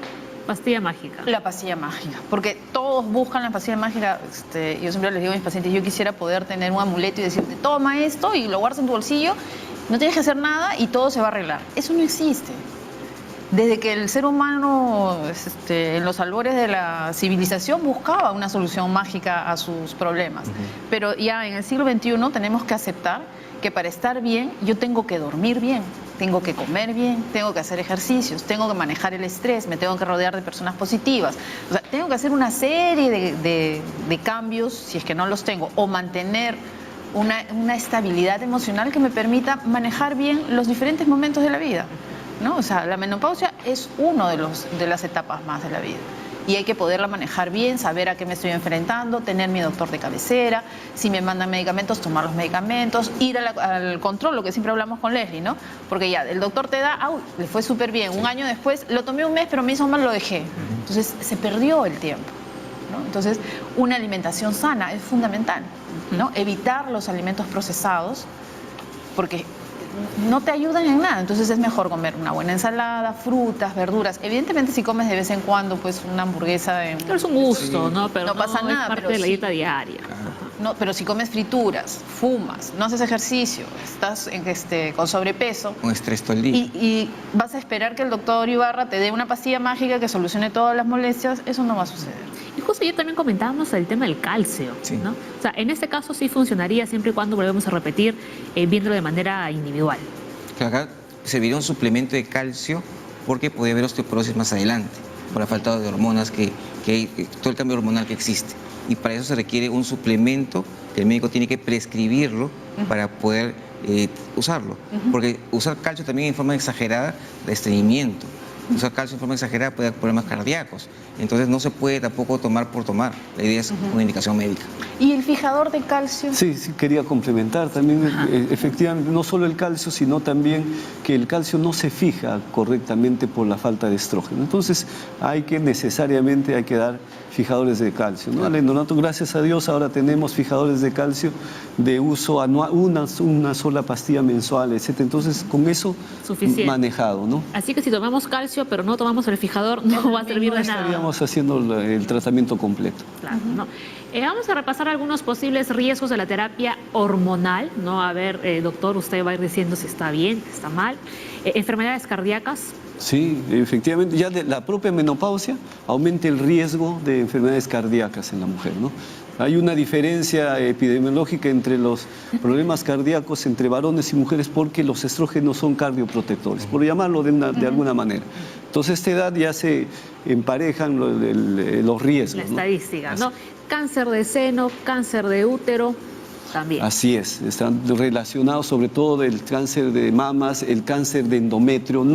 pastilla mágica. La pastilla mágica, porque todos buscan la pastilla mágica. Yo siempre les digo a mis pacientes, yo quisiera poder tener un amuleto y decirte, toma esto y lo guardas en tu bolsillo, no tienes que hacer nada y todo se va a arreglar. Eso no existe. Desde que el ser humano, en los albores de la civilización, buscaba una solución mágica a sus problemas. Pero ya en el siglo XXI tenemos que aceptar que para estar bien yo tengo que dormir bien, tengo que comer bien, tengo que hacer ejercicios, tengo que manejar el estrés, me tengo que rodear de personas positivas. O sea, tengo que hacer una serie de cambios, si es que no los tengo, o mantener una estabilidad emocional que me permita manejar bien los diferentes momentos de la vida, ¿no? O sea, la menopausia es uno de las etapas más de la vida. Y hay que poderla manejar bien, saber a qué me estoy enfrentando, tener mi doctor de cabecera, si me mandan medicamentos, tomar los medicamentos, ir al control, lo que siempre hablamos con Leslie, ¿no? Porque ya, el doctor te da, le fue súper bien, un año después, lo tomé un mes, pero me hizo mal, lo dejé. Entonces, se perdió el tiempo, ¿no? Entonces, una alimentación sana es fundamental, ¿no? Evitar los alimentos procesados, porque no te ayudan en nada. Entonces es mejor comer una buena ensalada, frutas, verduras. Evidentemente si comes de vez en cuando pues una hamburguesa de... Pero es un gusto, ¿no? Pero no pasa nada, es parte pero de la sí. dieta diaria. No, pero si comes frituras, fumas, no haces ejercicio, estás con sobrepeso Un estrés todo el día. y vas a esperar que el doctor Ibarra te dé una pastilla mágica que solucione todas las molestias, eso no va a suceder. Y justo ayer también comentábamos el tema del calcio, Sí. ¿no? O sea, en este caso sí funcionaría siempre y cuando volvemos a repetir, viéndolo de manera individual. Que acá serviría un suplemento de calcio porque podría haber osteoporosis más adelante, por la falta de hormonas todo el cambio hormonal que existe. Y para eso se requiere un suplemento que el médico tiene que prescribirlo para poder usarlo. Porque usar calcio también en forma exagerada da estreñimiento. Usar calcio en forma exagerada puede dar problemas cardíacos. Entonces no se puede tampoco tomar por tomar. La idea es una indicación médica. ¿Y el fijador de calcio? Sí, quería complementar también, efectivamente, no solo el calcio, sino también que el calcio no se fija correctamente por la falta de estrógeno. Entonces, necesariamente hay que dar fijadores de calcio, ¿no? Donato, gracias a Dios, ahora tenemos fijadores de calcio de uso anual, una sola pastilla mensual, etc. Entonces, con eso Suficiente. manejado, ¿no? Así que si tomamos calcio pero no tomamos el fijador, no va a servir de nada. Estaríamos haciendo el tratamiento completo. Claro, ¿no? Vamos a repasar algunos posibles riesgos de la terapia hormonal, ¿no? A ver, doctor, usted va a ir diciendo si está bien, está mal. Enfermedades cardíacas. Sí, efectivamente, ya de la propia menopausia aumenta el riesgo de enfermedades cardíacas en la mujer, ¿no? Hay una diferencia epidemiológica entre los problemas cardíacos entre varones y mujeres porque los estrógenos son cardioprotectores, por llamarlo de alguna manera. Entonces, a esta edad ya se emparejan los riesgos. La estadística, ¿no? Cáncer de seno, cáncer de útero, también. Así es, están relacionados sobre todo el cáncer de mamas, el cáncer de endometrio,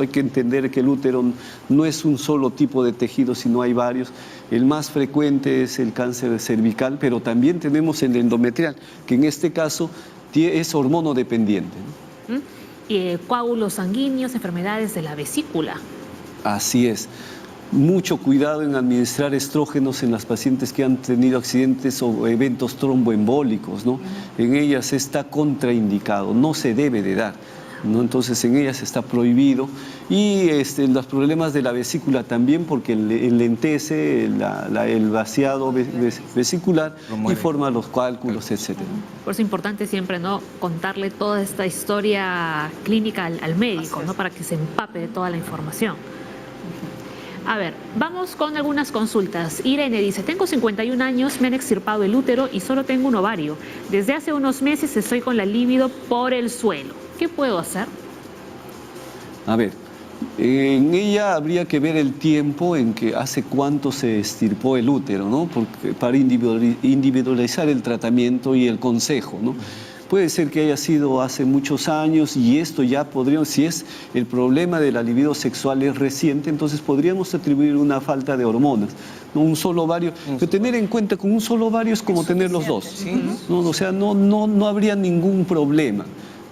hay que entender que el útero no es un solo tipo de tejido, sino hay varios. El más frecuente es el cáncer cervical, pero también tenemos el endometrial, que en este caso es hormonodependiente, ¿no? Coágulos sanguíneos, enfermedades de la vesícula. Así es. Mucho cuidado en administrar estrógenos en las pacientes que han tenido accidentes o eventos tromboembólicos, ¿no? En ellas está contraindicado, no se debe de dar, ¿no? Entonces en ellas está prohibido. Y los problemas de la vesícula también, porque enlentece el vaciado vesicular y forma los cálculos, etc. Por eso es importante siempre, ¿no?, contarle toda esta historia clínica al médico, ¿no?, para que se empape de toda la información. A ver, vamos con algunas consultas. Irene dice, tengo 51 años, me han extirpado el útero y solo tengo un ovario. Desde hace unos meses estoy con la libido por el suelo. ¿Qué puedo hacer? A ver, en ella habría que ver el tiempo en que hace cuánto se extirpó el útero, ¿no? Para individualizar el tratamiento y el consejo, ¿no? Puede ser que haya sido hace muchos años y esto ya si es el problema de la libido sexual es reciente, entonces podríamos atribuir una falta de hormonas, ¿no? Un solo ovario, pero tener en cuenta que un solo ovario es como tener los dos, ¿no? O sea, no habría ningún problema.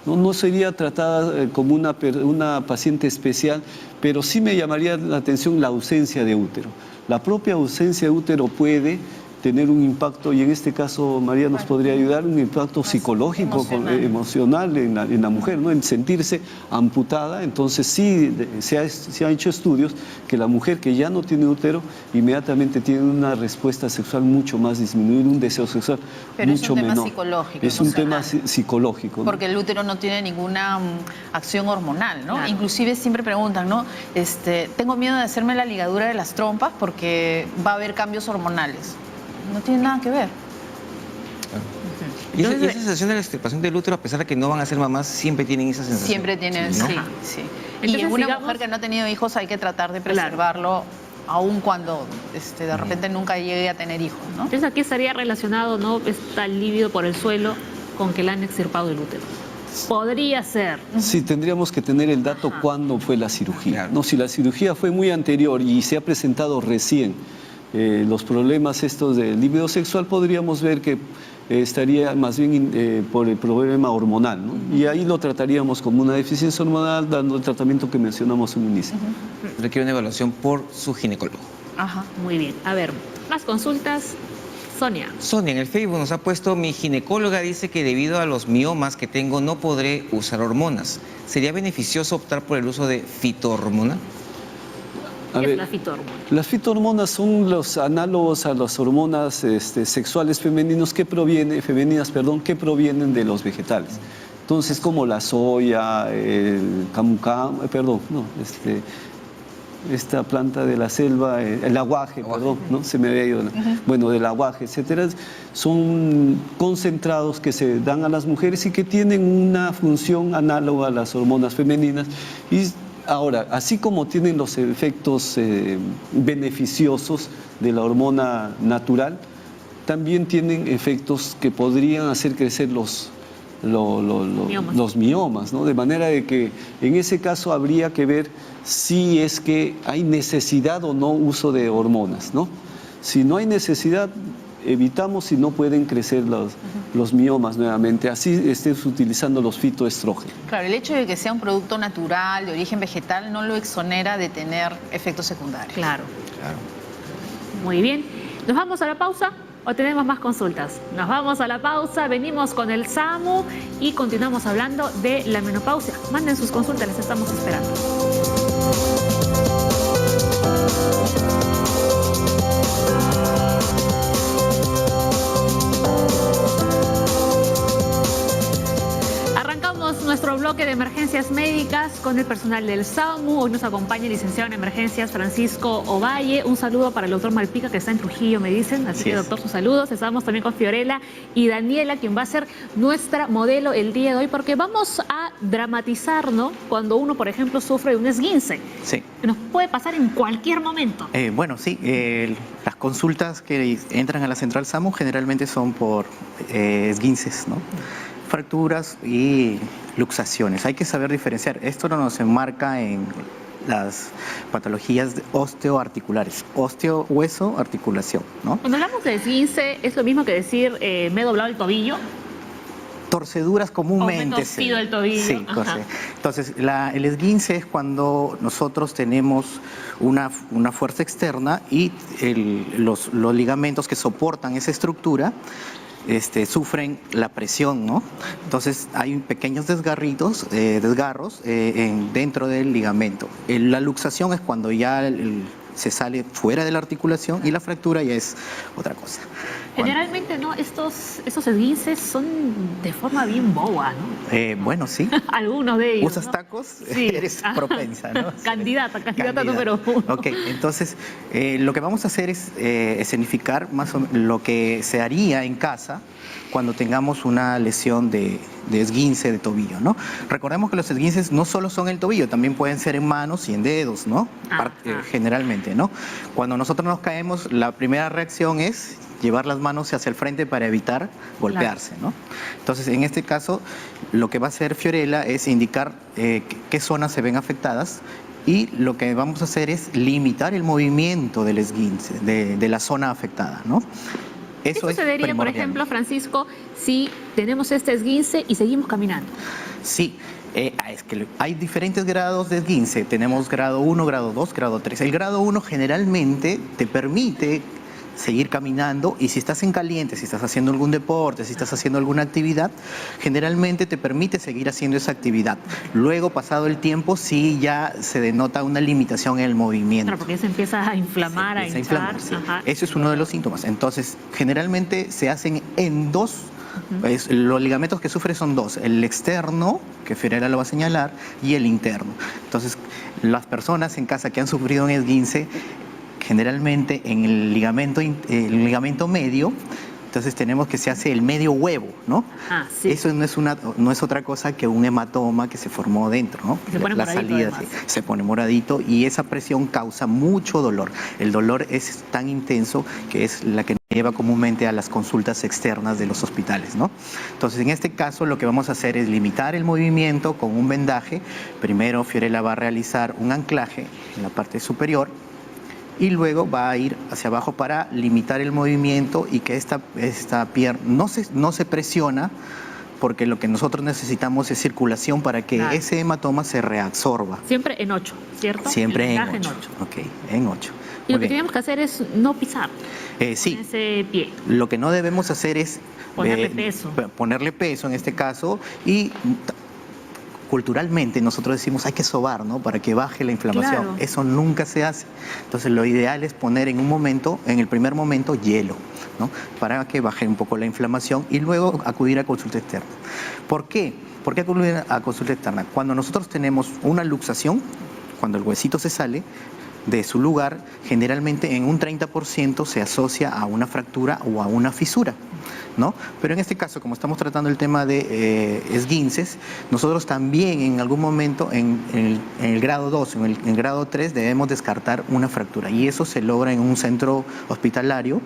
No sería tratada como una paciente especial, pero sí me llamaría la atención la ausencia de útero. La propia ausencia de útero puede tener un impacto, y en este caso María nos podría ayudar, un impacto psicológico, emocional en la mujer, ¿no? En sentirse amputada. Entonces sí se ha hecho estudios que la mujer que ya no tiene útero inmediatamente tiene una respuesta sexual mucho más disminuida, un deseo sexual mucho menor. Pero es un tema psicológico. Es un tema psicológico, ¿no? Porque el útero no tiene ninguna acción hormonal, ¿no? Claro. Inclusive siempre preguntan, ¿no? Tengo miedo de hacerme la ligadura de las trompas porque va a haber cambios hormonales. No tiene nada que ver. Y esa sensación de la extirpación del útero, a pesar de que no van a ser mamás, siempre tienen esa sensación. Siempre tienen, ¿no? sí. Y Entonces, en una digamos, mujer que no ha tenido hijos hay que tratar de preservarlo, aun cuando de repente nunca llegue a tener hijos, ¿no? Entonces aquí estaría relacionado, ¿no?, esta libido por el suelo con que le han extirpado el útero. Podría ser. Sí, tendríamos que tener el dato cuándo fue la cirugía. Claro. No, si la cirugía fue muy anterior y se ha presentado recién los problemas estos de libido sexual, podríamos ver que estaría más bien por el problema hormonal, ¿no? Y ahí lo trataríamos como una deficiencia hormonal, dando el tratamiento que mencionamos en un inicio. Requiere una evaluación por su ginecólogo. Ajá. Muy bien. A ver, más consultas. Sonia. Sonia, en el Facebook nos ha puesto: mi ginecóloga dice que debido a los miomas que tengo no podré usar hormonas. ¿Sería beneficioso optar por el uso de fitohormona? ¿Qué es la fitohormona? Las fitohormonas son los análogos a las hormonas sexuales femeninas que provienen de los vegetales. Entonces, como la soya, el camu camu, esta planta de la selva, el aguaje, perdón, ¿no? Se me había ido. Bueno, del aguaje, etcétera, son concentrados que se dan a las mujeres y que tienen una función análoga a las hormonas femeninas. Y ahora, así como tienen los efectos beneficiosos de la hormona natural, también tienen efectos que podrían hacer crecer los miomas, ¿no? De manera de que en ese caso habría que ver si es que hay necesidad o no uso de hormonas, ¿no? Si no hay necesidad, evitamos si no pueden crecer los miomas nuevamente. Así estés utilizando los fitoestrógenos. Claro, el hecho de que sea un producto natural, de origen vegetal, no lo exonera de tener efectos secundarios. Claro. Muy bien. ¿Nos vamos a la pausa o tenemos más consultas? Nos vamos a la pausa, venimos con el SAMU y continuamos hablando de la menopausia. Manden sus consultas, les estamos esperando. Nuestro bloque de emergencias médicas con el personal del SAMU. Hoy nos acompaña el licenciado en emergencias Francisco Ovalle. Un saludo para el doctor Malpica, que está en Trujillo, me dicen. Así que, doctor, sus saludos. Estamos también con Fiorella y Daniela, quien va a ser nuestra modelo el día de hoy, porque vamos a dramatizar, ¿no? Cuando uno, por ejemplo, sufre de un esguince. Sí. Nos puede pasar en cualquier momento. Bueno, sí. Las consultas que entran a la central SAMU generalmente son por esguinces, ¿no? Fracturas y luxaciones. Hay que saber diferenciar. Esto no nos enmarca en las patologías osteoarticulares. Osteo, hueso, articulación, ¿no? Cuando hablamos de esguince, ¿es lo mismo que decir me he doblado el tobillo? Torceduras comúnmente. O me he torcido el tobillo. Sí, entonces el esguince es cuando nosotros tenemos una fuerza externa y los ligamentos que soportan esa estructura sufren la presión, ¿no? Entonces hay pequeños desgarros dentro del ligamento. La luxación es cuando ya se sale fuera de la articulación y la fractura ya es otra cosa. Generalmente, ¿no? Estos esguinces son de forma bien boba, ¿no? Bueno, sí. Algunos de ellos. ¿Usas tacos? Sí. Eres propensa, ¿no? Candidata número 1. Ok, entonces lo que vamos a hacer es escenificar más o menos lo que se haría en casa cuando tengamos una lesión de esguince de tobillo, ¿no? Recordemos que los esguinces no solo son el tobillo, también pueden ser en manos y en dedos, ¿no? Generalmente, ¿no? Cuando nosotros nos caemos, la primera reacción es llevar las manos hacia el frente para evitar golpearse, ¿no? Entonces, en este caso, lo que va a hacer Fiorella es indicar qué zonas se ven afectadas y lo que vamos a hacer es limitar el movimiento del esguince, de la zona afectada, ¿no? ¿Qué sucedería, por ejemplo, Francisco, si tenemos este esguince y seguimos caminando? Sí, es que hay diferentes grados de esguince. Tenemos grado 1, grado 2, grado 3. El grado 1 generalmente te permite seguir caminando y si estás en caliente, si estás haciendo algún deporte, si estás haciendo alguna actividad, generalmente te permite seguir haciendo esa actividad. Luego, pasado el tiempo, sí ya se denota una limitación en el movimiento. Claro, porque se empieza a inflamar, a hinchar. Sí. Eso es uno de los síntomas. Entonces, generalmente se hacen en dos. Los ligamentos que sufre son dos, el externo, que Fiorella lo va a señalar, y el interno. Entonces, las personas en casa que han sufrido un esguince, generalmente en el ligamento medio, entonces tenemos que se hace el medio huevo, ¿no? Sí. Eso no es otra cosa que un hematoma que se formó dentro, ¿no? Se pone la moradito, salida se pone moradito y esa presión causa mucho dolor. El dolor es tan intenso que es la que lleva comúnmente a las consultas externas de los hospitales, ¿no? Entonces, en este caso, lo que vamos a hacer es limitar el movimiento con un vendaje. Primero, Fiorella va a realizar un anclaje en la parte superior y luego va a ir hacia abajo para limitar el movimiento y que esta pierna no se presiona porque lo que nosotros necesitamos es circulación para que Claro. ese hematoma se reabsorba. Siempre en 8, ¿cierto? Siempre El en vendaje 8. Ok, en 8. Y lo que tenemos que hacer es no pisar Sí, con ese pie. lo que no debemos hacer es Ponerle peso. ponerle peso en este caso y culturalmente nosotros decimos hay que sobar, ¿no? Para que baje la inflamación. Claro. Eso nunca se hace. Entonces lo ideal es poner en el primer momento, hielo, ¿no? Para que baje un poco la inflamación y luego acudir a consulta externa. ¿Por qué? ¿Por qué acudir a consulta externa? Cuando nosotros tenemos una luxación, cuando el huesito se sale de su lugar, generalmente en un 30% se asocia a una fractura o a una fisura, ¿no? Pero en este caso, como estamos tratando el tema de esguinces, nosotros también en algún momento en el grado 2, en el grado 3, debemos descartar una fractura y eso se logra en un centro hospitalario.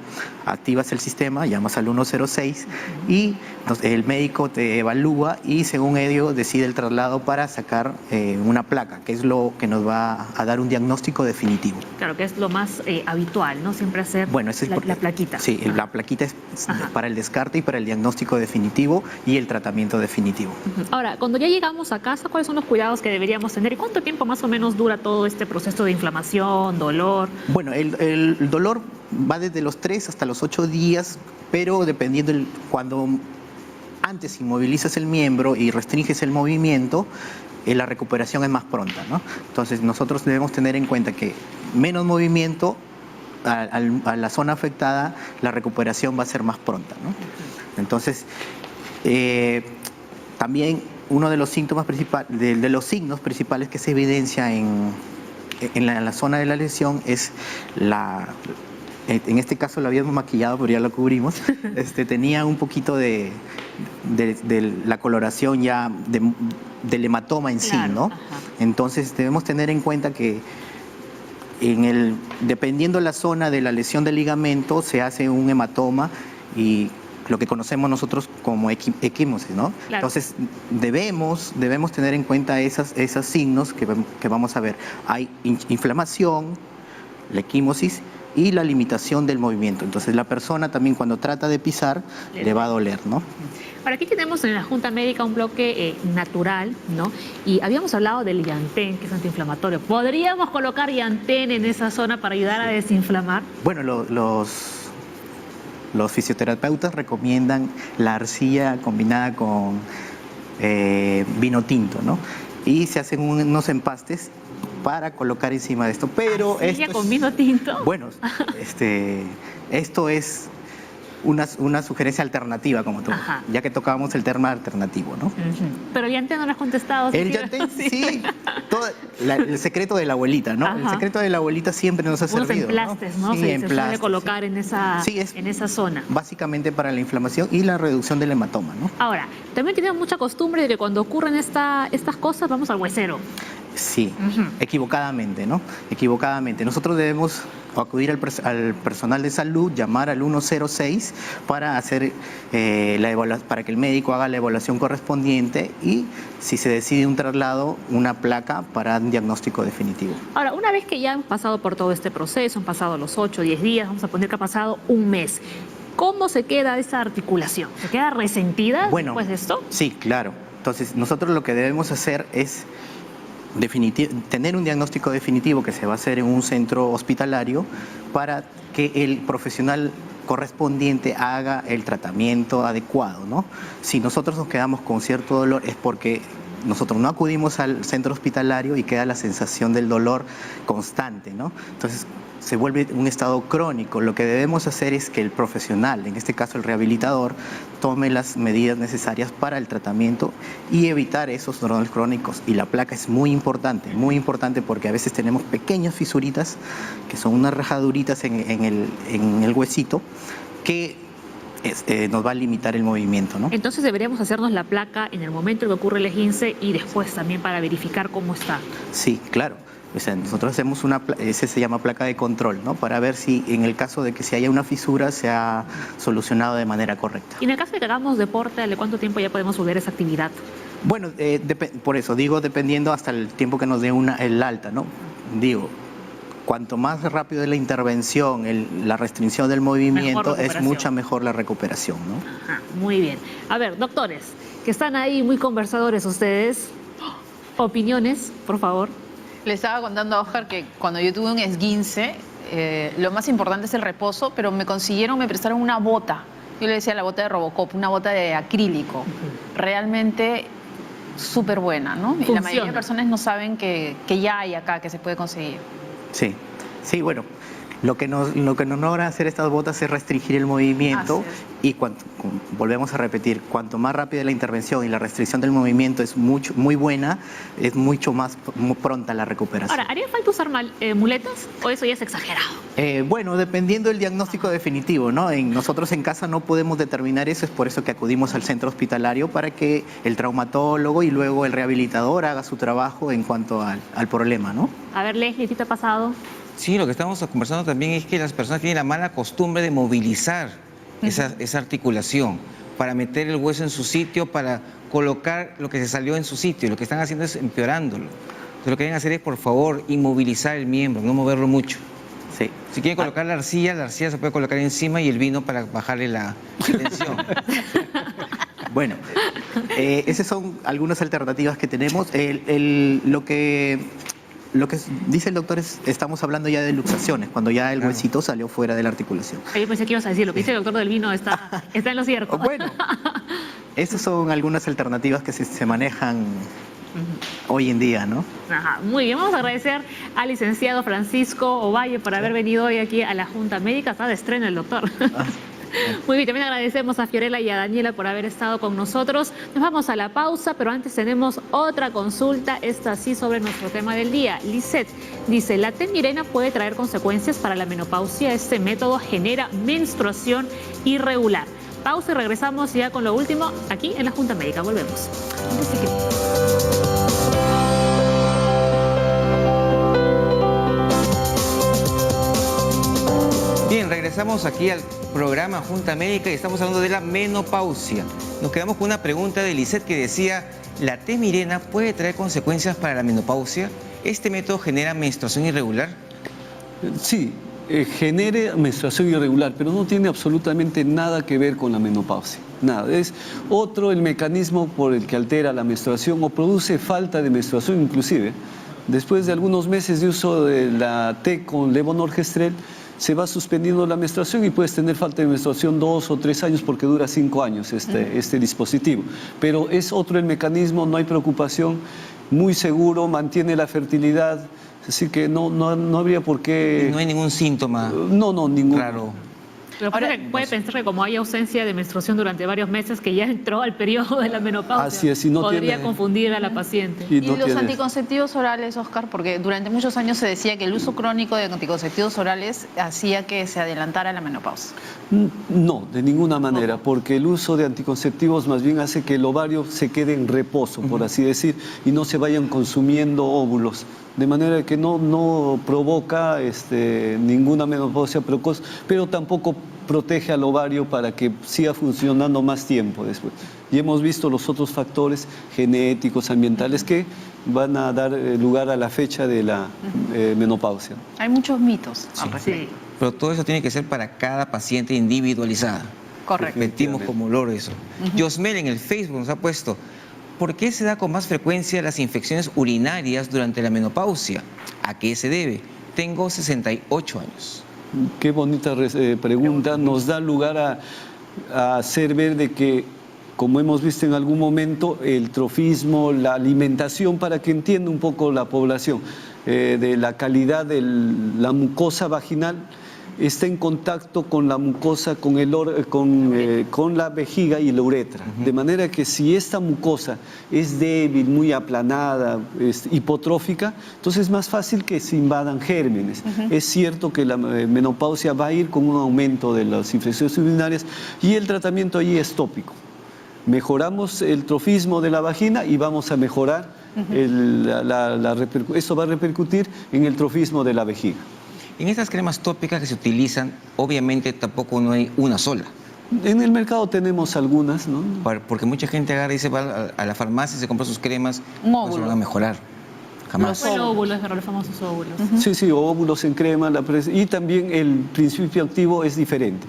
Activas el sistema, llamas al 106 y el médico te evalúa y según ello decide el traslado para sacar una placa, que es lo que nos va a dar un diagnóstico definitivo. Claro, que es lo más habitual, ¿no? Siempre hacer Bueno, ese es la plaquita. Sí, Ajá. la plaquita es Ajá. para el descarte y para el diagnóstico definitivo y el tratamiento definitivo. Ahora, cuando ya llegamos a casa, ¿cuáles son los cuidados que deberíamos tener? ¿Y cuánto tiempo más o menos dura todo este proceso de inflamación, dolor? Bueno, el dolor va desde los 3 hasta los 8 días, pero dependiendo cuando antes inmovilizas el miembro y restringes el movimiento, la recuperación es más pronta, ¿no? Entonces nosotros debemos tener en cuenta que menos movimiento a la zona afectada, la recuperación va a ser más pronta, ¿no? Entonces, también uno de los síntomas principales, de los signos principales que se evidencia en la zona de la lesión es en este caso lo habíamos maquillado, pero ya lo cubrimos, tenía un poquito de la coloración ya del hematoma en sí, Claro, ¿no? ajá. Entonces debemos tener en cuenta que dependiendo la zona de la lesión del ligamento, se hace un hematoma y lo que conocemos nosotros como equimosis, ¿no? Claro. Entonces debemos tener en cuenta esos signos que vamos a ver. Hay inflamación, la equimosis y la limitación del movimiento. Entonces la persona también cuando trata de pisar le va a doler, ¿no? Ahora, aquí tenemos en la Junta Médica un bloque natural, ¿no? Y habíamos hablado del Yantén, que es antiinflamatorio. ¿Podríamos colocar Yantén en esa zona para ayudar a desinflamar? Bueno, los fisioterapeutas recomiendan la arcilla combinada con vino tinto, ¿no? Y se hacen unos empastes para colocar encima de esto. Pero ¿Arcilla con vino tinto? Bueno, esto es una sugerencia alternativa, como tú, Ajá. ya que tocábamos el tema alternativo, ¿no? Ujú. Pero Yantén no lo has contestado. El ¿sí? Yantén, sí, el secreto de la abuelita, ¿no? Ajá. El secreto de la abuelita siempre nos ha Unos servido, emplastes, ¿no? Sí, Se suele emplastes, colocar sí. en esa, Sí, en esa zona. Básicamente para la inflamación y la reducción del hematoma, ¿no? Ahora, también tenemos mucha costumbre de que cuando ocurren estas cosas vamos al huesero. Sí, Ujú. equivocadamente, ¿no? Equivocadamente. Nosotros debemos acudir al personal de salud, llamar al 106 para hacer para que el médico haga la evaluación correspondiente y si se decide un traslado, una placa para un diagnóstico definitivo. Ahora, una vez que ya han pasado por todo este proceso, han pasado los 8 o 10 días, vamos a poner que ha pasado un mes, ¿cómo se queda esa articulación? ¿Se queda resentida después de esto? Sí, claro. Entonces, nosotros lo que debemos hacer es tener un diagnóstico definitivo que se va a hacer en un centro hospitalario para que el profesional correspondiente haga el tratamiento adecuado, ¿no? Si nosotros nos quedamos con cierto dolor es porque nosotros no acudimos al centro hospitalario y queda la sensación del dolor constante, ¿no? Entonces se vuelve un estado crónico. Lo que debemos hacer es que el profesional, en este caso el rehabilitador, tome las medidas necesarias para el tratamiento y evitar esos dolores crónicos. Y la placa es muy importante porque a veces tenemos pequeñas fisuritas, que son unas rajaduritas en el huesito, que nos va a limitar el movimiento, ¿no? Entonces deberíamos hacernos la placa en el momento en que ocurre el esguince y después también para verificar cómo está. Sí, claro. O sea, nosotros hacemos ese se llama placa de control, ¿no? Para ver si en el caso de que si haya una fisura se ha solucionado de manera correcta. Y en el caso de que hagamos deporte, ¿de cuánto tiempo ya podemos volver a esa actividad? Bueno, por eso digo dependiendo hasta el tiempo que nos dé el alta, ¿no? Digo, cuanto más rápido es la intervención, la restricción del movimiento, es mucha mejor la recuperación, ¿no? Ajá, muy bien. A ver, doctores, que están ahí muy conversadores ustedes. Opiniones, por favor. Le estaba contando a Oscar que cuando yo tuve un esguince, lo más importante es el reposo, pero me prestaron una bota. Yo le decía la bota de Robocop, una bota de acrílico. Realmente súper buena, ¿no? Y la mayoría de personas no saben que ya hay acá, que se puede conseguir. Sí, sí, bueno. Lo que nos logra hacer estas botas es restringir el movimiento y volvemos a repetir, cuanto más rápida la intervención y la restricción del movimiento es muy buena, es mucho más pronta la recuperación. Ahora, ¿haría falta usar muletas o eso ya es exagerado? Bueno, dependiendo del diagnóstico definitivo, ¿no? Nosotros en casa no podemos determinar eso, es por eso que acudimos al centro hospitalario para que el traumatólogo y luego el rehabilitador haga su trabajo en cuanto al problema, ¿no? A ver, Leslie, ¿qué te ha pasado? Sí, lo que estamos conversando también es que las personas tienen la mala costumbre de movilizar esa articulación para meter el hueso en su sitio, para colocar lo que se salió en su sitio. Lo que están haciendo es empeorándolo. Entonces, lo que deben hacer es, por favor, inmovilizar el miembro, no moverlo mucho. Sí. Si quieren colocar la arcilla se puede colocar encima y el vino para bajarle la tensión. Bueno, esas son algunas alternativas que tenemos. Lo que dice el doctor es, estamos hablando ya de luxaciones, cuando ya el huesito salió fuera de la articulación. Yo pensé que ibas a decir, lo que dice el doctor del vino está en lo cierto. Bueno, esas son algunas alternativas que se manejan hoy en día, ¿no? Ajá, muy bien, vamos a agradecer al licenciado Francisco Ovalle por haber venido hoy aquí a la Junta Médica. Está de estreno el doctor. Muy bien, también agradecemos a Fiorella y a Daniela por haber estado con nosotros. Nos vamos a la pausa, pero antes tenemos otra consulta, esta sí sobre nuestro tema del día. Lisette dice, la temirena puede traer consecuencias para la menopausia. Este método genera menstruación irregular. Pausa y regresamos ya con lo último aquí en la Junta Médica. Volvemos. Bien, regresamos aquí al programa Junta Médica y estamos hablando de la menopausia. Nos quedamos con una pregunta de Lisette que decía, ¿la temirena puede traer consecuencias para la menopausia? ¿Este método genera menstruación irregular? Sí, genera menstruación irregular, pero no tiene absolutamente nada que ver con la menopausia. Nada, es otro el mecanismo por el que altera la menstruación o produce falta de menstruación inclusive. Después de algunos meses de uso de la T con levonorgestrel, se va suspendiendo la menstruación y puedes tener falta de menstruación 2 o 3 años porque dura 5 años este dispositivo. Pero es otro el mecanismo, no hay preocupación, muy seguro, mantiene la fertilidad, así que no habría por qué... No hay ningún síntoma. No, ningún. Claro. Lo que pasa es que puede pensar que como hay ausencia de menstruación durante varios meses, que ya entró al periodo de la menopausia, así es, y no podría confundir a la paciente. ¿Y los anticonceptivos orales, Oscar? Porque durante muchos años se decía que el uso crónico de anticonceptivos orales hacía que se adelantara la menopausia. No, de ninguna manera, porque el uso de anticonceptivos más bien hace que el ovario se quede en reposo, por así decir, y no se vayan consumiendo óvulos. De manera que no provoca ninguna menopausia precoz, pero tampoco protege al ovario para que siga funcionando más tiempo después. Y hemos visto los otros factores genéticos, ambientales, que van a dar lugar a la fecha de la menopausia. Hay muchos mitos al respecto. Sí. Pero todo eso tiene que ser para cada paciente individualizada. Correcto. Repetimos como loro eso. Yosmel en el Facebook nos ha puesto, ¿por qué se da con más frecuencia las infecciones urinarias durante la menopausia? ¿A qué se debe? Tengo 68 años. Qué bonita pregunta. Nos da lugar a hacer ver de que, como hemos visto en algún momento, el trofismo, la alimentación, para que entienda un poco la población, de la calidad de la mucosa vaginal, está en contacto con la mucosa, con la vejiga y la uretra. De manera que si esta mucosa es débil, muy aplanada, hipotrófica, entonces es más fácil que se invadan gérmenes. Es cierto que la menopausia va a ir con un aumento de las infecciones urinarias y el tratamiento allí es tópico. Mejoramos el trofismo de la vagina y vamos a mejorar, eso va a repercutir en el trofismo de la vejiga. En estas cremas tópicas que se utilizan, obviamente tampoco no hay una sola. En el mercado tenemos algunas, ¿no? Porque mucha gente agarra y se va a la farmacia y se compra sus cremas, no se van a mejorar. Jamás. El óvulo, es verdad, los famosos óvulos. Sí, óvulos en crema, y también el principio activo es diferente.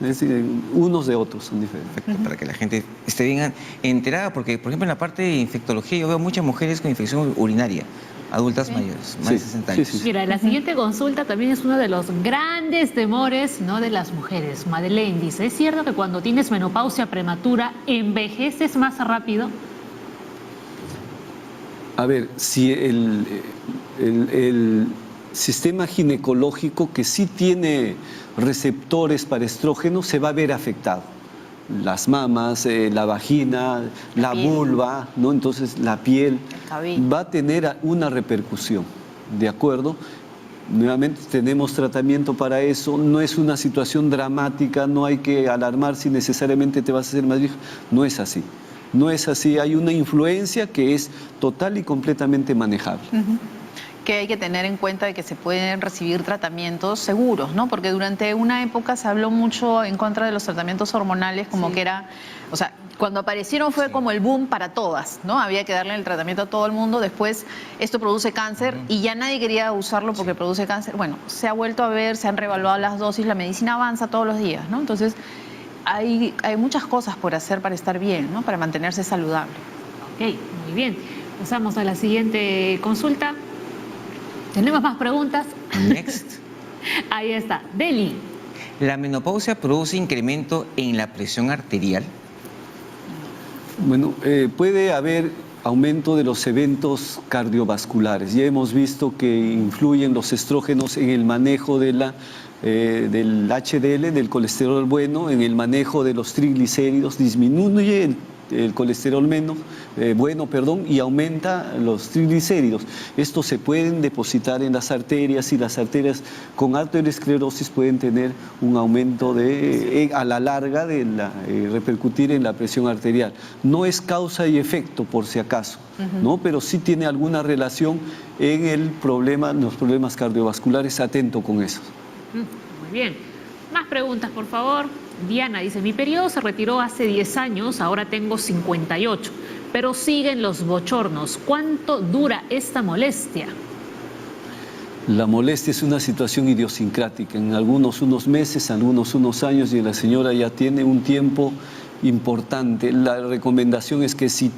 Es decir, unos de otros son diferentes. Perfecto, para que la gente esté bien enterada, porque por ejemplo en la parte de infectología yo veo muchas mujeres con infección urinaria, adultas mayores, más de 60 años. Mira, la siguiente consulta también es uno de los grandes temores, ¿no?, de las mujeres. Madeleine dice, ¿es cierto que cuando tienes menopausia prematura envejeces más rápido? A ver, si el sistema ginecológico que sí tiene receptores para estrógeno se va a ver afectado. Las mamas, la vagina, la vulva, ¿no? Entonces la piel va a tener una repercusión, ¿de acuerdo? Nuevamente tenemos tratamiento para eso, no es una situación dramática, no hay que alarmar si necesariamente te vas a hacer más vieja, no es así. No es así, hay una influencia que es total y completamente manejable. Que hay que tener en cuenta de que se pueden recibir tratamientos seguros, ¿no? Porque durante una época se habló mucho en contra de los tratamientos hormonales, como que era, o sea, cuando aparecieron fue como el boom para todas, ¿no? Había que darle el tratamiento a todo el mundo, después esto produce cáncer y ya nadie quería usarlo porque produce cáncer. Bueno, se ha vuelto a ver, se han reevaluado las dosis, la medicina avanza todos los días, ¿no? Entonces, hay muchas cosas por hacer para estar bien, ¿no? Para mantenerse saludable. Ok, muy bien. Pasamos a la siguiente consulta. ¿Tenemos más preguntas? Next. Ahí está. Deli. ¿La menopausia produce incremento en la presión arterial? Bueno, puede haber aumento de los eventos cardiovasculares. Ya hemos visto que influyen los estrógenos en el manejo de del HDL, del colesterol bueno, en el manejo de los triglicéridos, disminuye el colesterol bueno, y aumenta los triglicéridos. Estos se pueden depositar en las arterias y las arterias con arteriosclerosis pueden tener un aumento a la larga repercutir en la presión arterial. No es causa y efecto por si acaso, ¿no? Pero sí tiene alguna relación en los problemas cardiovasculares. Atento con eso. Muy bien. Más preguntas, por favor. Diana dice, mi periodo se retiró hace 10 años, ahora tengo 58, pero siguen los bochornos. ¿Cuánto dura esta molestia? La molestia es una situación idiosincrática, en algunos unos meses, algunos unos años, y la señora ya tiene un tiempo importante. La recomendación es que si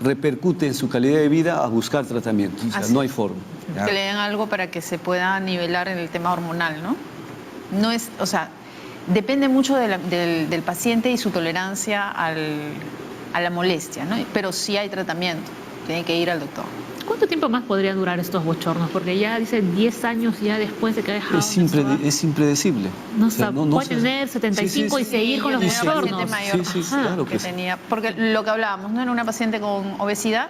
repercute en su calidad de vida, a buscar tratamiento. O sea, no hay forma. Que le den algo para que se pueda nivelar en el tema hormonal, ¿no? No es, o sea, depende mucho del paciente y su tolerancia a la molestia, ¿no? Pero sí hay tratamiento, tiene que ir al doctor. ¿Cuánto tiempo más podrían durar estos bochornos? Porque ya dicen 10 años ya después de que ha dejado. Es impredecible. No, puede tener 75 y seguir con los bochornos. Claro que tenía, porque lo que hablábamos, ¿no? Era una paciente con obesidad,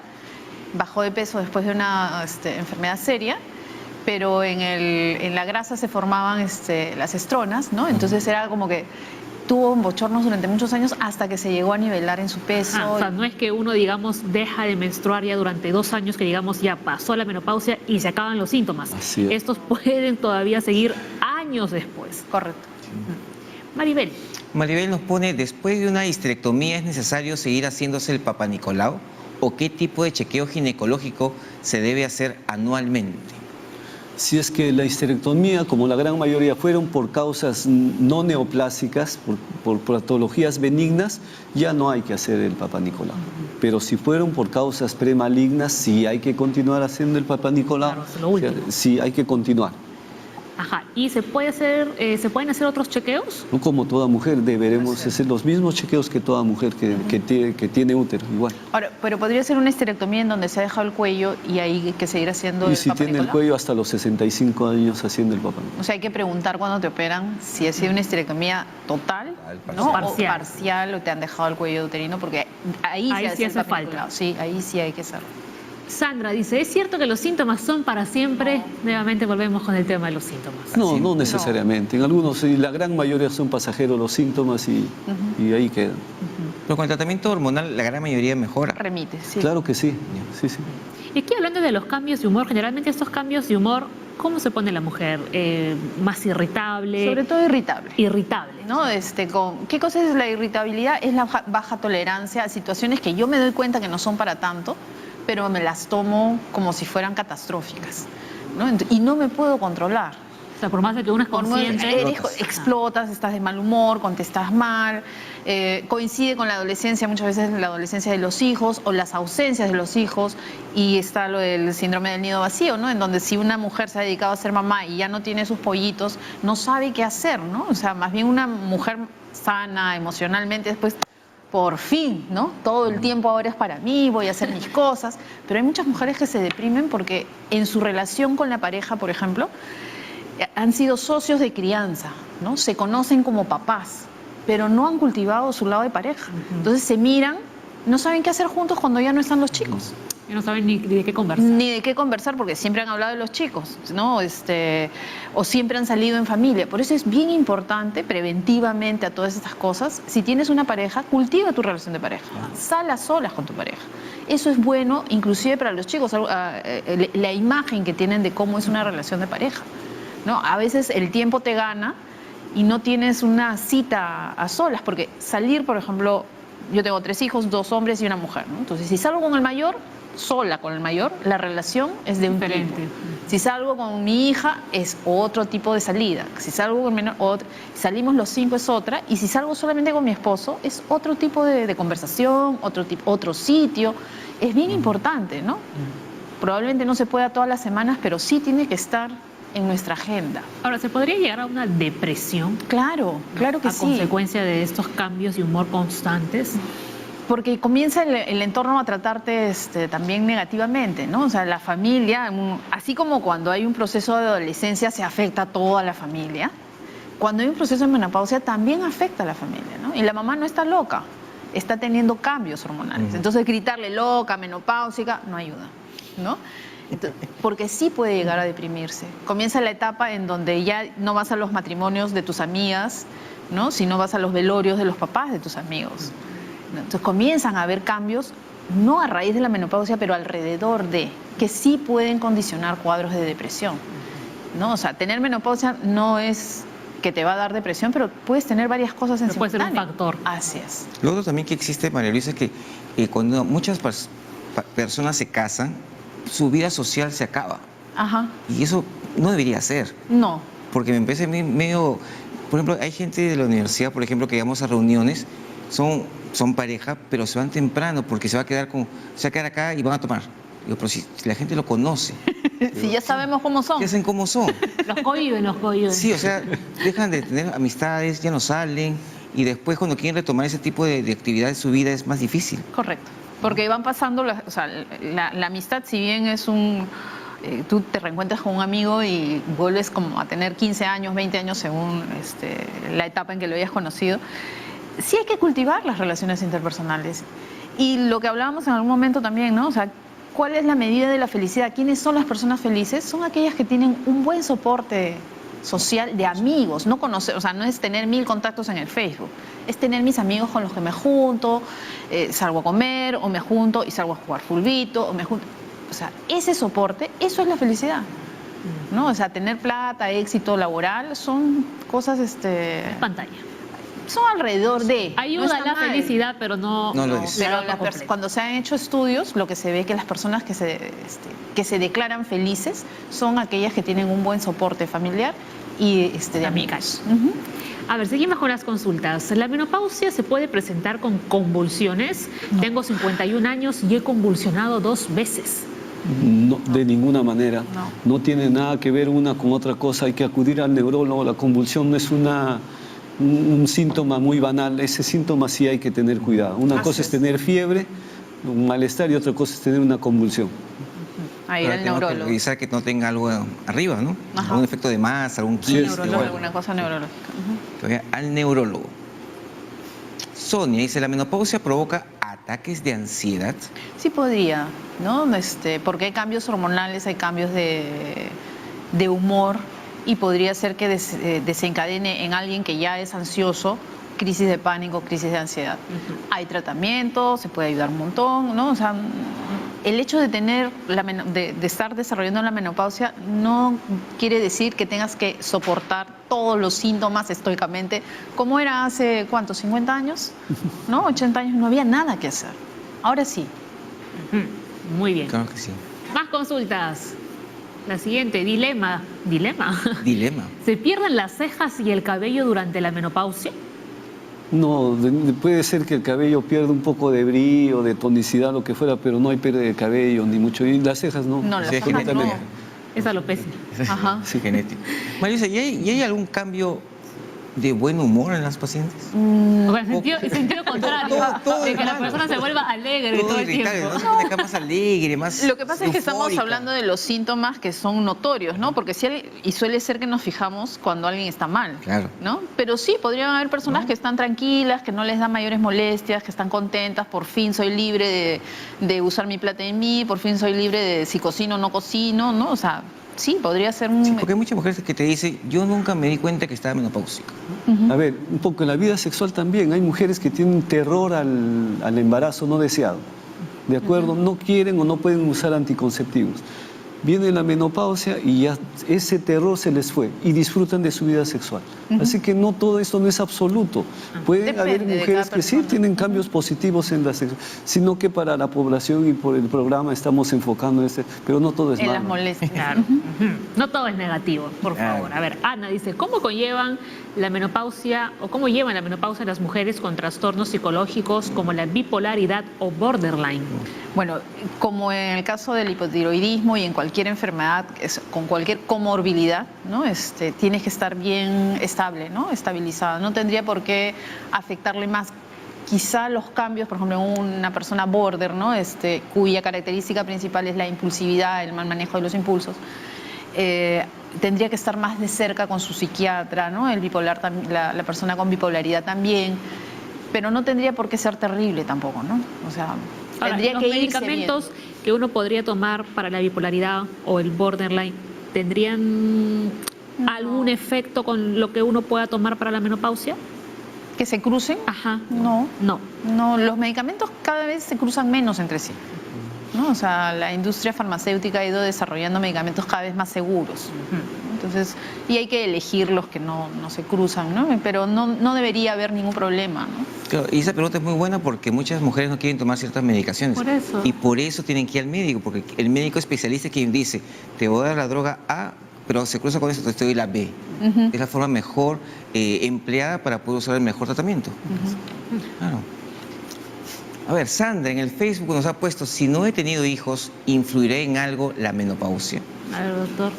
bajó de peso después de una enfermedad seria, pero en la grasa se formaban las estronas, ¿no? Entonces era como que tuvo bochornos durante muchos años hasta que se llegó a nivelar en su peso. O sea, no es que uno, digamos, deja de menstruar ya durante 2 años, que digamos ya pasó la menopausia y se acaban los síntomas. Así es. Estos pueden todavía seguir años después. Correcto. Maribel. Maribel nos pone, después de una histerectomía, ¿es necesario seguir haciéndose el Papa Nicolau? ¿O qué tipo de chequeo ginecológico se debe hacer anualmente? Si es que la histerectomía, como la gran mayoría, fueron por causas no neoplásicas, por patologías benignas, ya no hay que hacer el Papa Nicolau. Pero si fueron por causas premalignas, sí hay que continuar haciendo el Papa Nicolau. Claro, es lo último. Sí, hay que continuar. Ajá. ¿Y se pueden hacer otros chequeos? No, como toda mujer, deberemos hacer los mismos chequeos que toda mujer que tiene útero, igual. Ahora, pero podría ser una histerectomía en donde se ha dejado el cuello y ahí hay que seguir haciendo y el si Papa tiene Nicolau. el cuello hasta los 65 años haciendo el Papa Nicolau. O sea, hay que preguntar cuando te operan si ha sido una histerectomía total, ¿no? Parcial. O parcial, o te han dejado el cuello uterino, porque ahí sí hace el Papa falta. Nicolau. Sí, ahí sí hay que hacerlo. Sandra dice, ¿es cierto que los síntomas son para siempre? No. Nuevamente volvemos con el tema de los síntomas. No necesariamente. En algunos, la gran mayoría son pasajeros los síntomas y ahí quedan. Pero con el tratamiento hormonal la gran mayoría mejora. Remite, sí. Claro que sí. Y aquí hablando de los cambios de humor, generalmente estos cambios de humor, ¿cómo se pone la mujer? ¿Más irritable? Sobre todo irritable. Irritable. ¿No? ¿Qué cosa es la irritabilidad? Es la baja tolerancia a situaciones que yo me doy cuenta que no son para tanto, pero me las tomo como si fueran catastróficas, ¿no? Y no me puedo controlar. sea, por más de que uno es consciente... explotas, estás de mal humor, contestas mal, coincide con la adolescencia, muchas veces la adolescencia de los hijos o las ausencias de los hijos, y está lo del síndrome del nido vacío, ¿no? En donde si una mujer se ha dedicado a ser mamá y ya no tiene sus pollitos, no sabe qué hacer, ¿no? O sea, más bien una mujer sana emocionalmente después... Por fin, ¿no? Todo el tiempo ahora es para mí, voy a hacer mis cosas. Pero hay muchas mujeres que se deprimen porque en su relación con la pareja, por ejemplo, han sido socios de crianza, ¿no? Se conocen como papás, pero no han cultivado su lado de pareja. Entonces se miran, no saben qué hacer juntos cuando ya no están los chicos. Y no saben ni de qué conversar. Ni de qué conversar porque siempre han hablado de los chicos, ¿no? O siempre han salido en familia. Por eso es bien importante preventivamente a todas estas cosas. Si tienes una pareja, cultiva tu relación de pareja. Sal a solas con tu pareja. Eso es bueno, inclusive para los chicos, la imagen que tienen de cómo es una relación de pareja, ¿no? A veces el tiempo te gana y no tienes una cita a solas, porque salir, por ejemplo, yo tengo 3 hijos, 2 hombres y una mujer, ¿no? Entonces, si salgo con el mayor, sola con el mayor, la relación es de un diferente tipo. Si salgo con mi hija, es otro tipo de salida. Si salgo con menor, salimos los 5 es otra. Y si salgo solamente con mi esposo, es otro tipo de conversación, otro sitio. Es bien importante, ¿no? Probablemente no se pueda todas las semanas, pero sí tiene que estar en nuestra agenda. Ahora, ¿se podría llegar a una depresión? Claro, claro que a sí. consecuencia de estos cambios de humor constantes. Porque comienza el entorno a tratarte también negativamente, ¿no? O sea, la familia, así como cuando hay un proceso de adolescencia se afecta a toda la familia, cuando hay un proceso de menopausia también afecta a la familia, ¿no? Y la mamá no está loca, está teniendo cambios hormonales. Entonces gritarle loca, menopáusica, no ayuda, ¿no? Porque sí puede llegar a deprimirse. Comienza la etapa en donde ya no vas a los matrimonios de tus amigas, ¿no? Sino vas a los velorios de los papás de tus amigos. Entonces comienzan a haber cambios, no a raíz de la menopausia, pero alrededor de, que sí pueden condicionar cuadros de depresión, ¿no? O sea, tener menopausia no es que te va a dar depresión, pero puedes tener varias cosas en puede ser un factor. Así es. Lo otro también que existe, María Luisa, es que cuando muchas personas se casan, su vida social se acaba. Ajá. Y eso no debería ser. No. Porque me parece medio... Por ejemplo, hay gente de la universidad, por ejemplo, que vamos a reuniones, son pareja, pero se van temprano porque se va a quedar acá y van a tomar. Digo, pero si la gente lo conoce. Si ya sabemos cómo son. Ya saben cómo son. Los cohiben. Sí, o sea, dejan de tener amistades, ya no salen, y después cuando quieren retomar ese tipo de actividad de su vida es más difícil. Correcto. Porque van pasando, la amistad, si bien es tú te reencuentras con un amigo y vuelves como a tener 15 años, 20 años según la etapa en que lo hayas conocido, sí hay que cultivar las relaciones interpersonales. Y lo que hablábamos en algún momento también, ¿no? O sea, ¿cuál es la medida de la felicidad? ¿Quiénes son las personas felices? Son aquellas que tienen un buen soporte social de amigos, no conocer, o sea, no es tener 1000 contactos en el Facebook, es tener mis amigos con los que me junto, salgo a comer, o me junto y salgo a jugar fulbito, o me junto. O sea, ese soporte, eso es la felicidad, ¿no? O sea, tener plata, éxito laboral, son cosas, Pantalla. Son alrededor de... Ayuda a la felicidad, pero no lo es. Pero cuando se han hecho estudios, lo que se ve es que las personas que se declaran felices son aquellas que tienen un buen soporte familiar y de amigos. A ver, seguimos con las consultas. ¿La menopausia se puede presentar con convulsiones? No. Tengo 51 años y he convulsionado 2 veces. No, de ninguna manera. No. No tiene nada que ver una con otra cosa. Hay que acudir al neurólogo. La convulsión no es un síntoma muy banal. Ese síntoma sí hay que tener cuidado. Una cosa es tener fiebre, un malestar, y otra cosa es tener una convulsión. Ahí el Tengo que neurólogo. revisar que no tenga algo arriba, ¿no? Ajá. Algún efecto de masa, algún quiste. Alguna cosa neurológica. Al neurólogo. Sonia dice, ¿la menopausia provoca ataques de ansiedad? Sí podría, ¿no? Porque hay cambios hormonales, hay cambios de humor, y podría ser que desencadene en alguien que ya es ansioso crisis de pánico, crisis de ansiedad. Hay tratamiento, se puede ayudar un montón, ¿no? O sea, el hecho de de estar desarrollando la menopausia no quiere decir que tengas que soportar todos los síntomas estoicamente, como era hace, ¿cuántos? 50 años, ¿no? 80 años, no había nada que hacer. Ahora sí. Muy bien. Claro que sí. Más consultas. La siguiente, dilema. ¿Dilema? Dilema. ¿Se pierden las cejas y el cabello durante la menopausia? No, puede ser que el cabello pierda un poco de brillo, de tonicidad, lo que fuera, pero no hay pérdida de cabello, ni mucho. Y las cejas no. No, las Sí, cejas no. genética. Es alopecia. Ajá. Sí, genético. Marisa, ¿y hay algún cambio de buen humor en las pacientes? O sea, en sentido contrario, todo de que la malo. persona se vuelva alegre todo el irritable, tiempo. ¿no? Se pone acá más alegre, más Lo que pasa es que estamos eufórica. hablando de los síntomas que son notorios, ¿no? Porque y suele ser que nos fijamos cuando alguien está mal, Claro. ¿no? Pero sí, podrían haber personas que están tranquilas, que no les dan mayores molestias, que están contentas, por fin soy libre de usar mi plata en mí, por fin soy libre de si cocino o no cocino, ¿no? O sea, sí, podría ser un... Sí, porque hay muchas mujeres que te dicen, yo nunca me di cuenta que estaba menopáusica. A ver, un poco en la vida sexual también. Hay mujeres que tienen terror al embarazo no deseado. ¿De acuerdo? No quieren o no pueden usar anticonceptivos. Viene la menopausia y ya ese terror se les fue y disfrutan de su vida sexual. Así que no todo esto no es absoluto. Pueden Depende haber de mujeres cada que sí persona. tienen cambios positivos en la sexualidad, sino que para la población y por el programa estamos enfocando en pero no todo es en malo. las molestias. Claro. Ujú. No todo es negativo, por Claro. favor. A ver, Ana dice, ¿cómo conllevan la menopausia o cómo llevan la menopausia las mujeres con trastornos psicológicos como la bipolaridad o borderline? Bueno, como en el caso del hipotiroidismo y en cualquier enfermedad, con cualquier comorbilidad, ¿no? Tienes que estar bien estable, ¿no? Estabilizada. No tendría por qué afectarle más. Quizá los cambios, por ejemplo, en una persona border, ¿no? Cuya característica principal es la impulsividad, el mal manejo de los impulsos, tendría que estar más de cerca con su psiquiatra, ¿no? El bipolar, la persona con bipolaridad también, pero no tendría por qué ser terrible tampoco, ¿no? O sea, Ahora, tendría los que irse medicamentos bien. que uno podría tomar para la bipolaridad o el borderline, ¿tendrían algún efecto con lo que uno pueda tomar para la menopausia? ¿Que se crucen? Ajá. No. No. No, los medicamentos cada vez se cruzan menos entre sí, ¿no? O sea, la industria farmacéutica ha ido desarrollando medicamentos cada vez más seguros. Entonces, y hay que elegir los que no se cruzan, ¿no? Pero no debería haber ningún problema, ¿no? Claro, y esa pregunta es muy buena porque muchas mujeres no quieren tomar ciertas medicaciones. Por eso. Y por eso tienen que ir al médico, porque el médico especialista es quien dice, te voy a dar la droga A, pero se cruza con eso, entonces te doy la B. Es la forma mejor empleada para poder usar el mejor tratamiento. Claro. A ver, Sandra en el Facebook nos ha puesto, si no he tenido hijos, ¿influiré en algo la menopausia? A ver, doctor.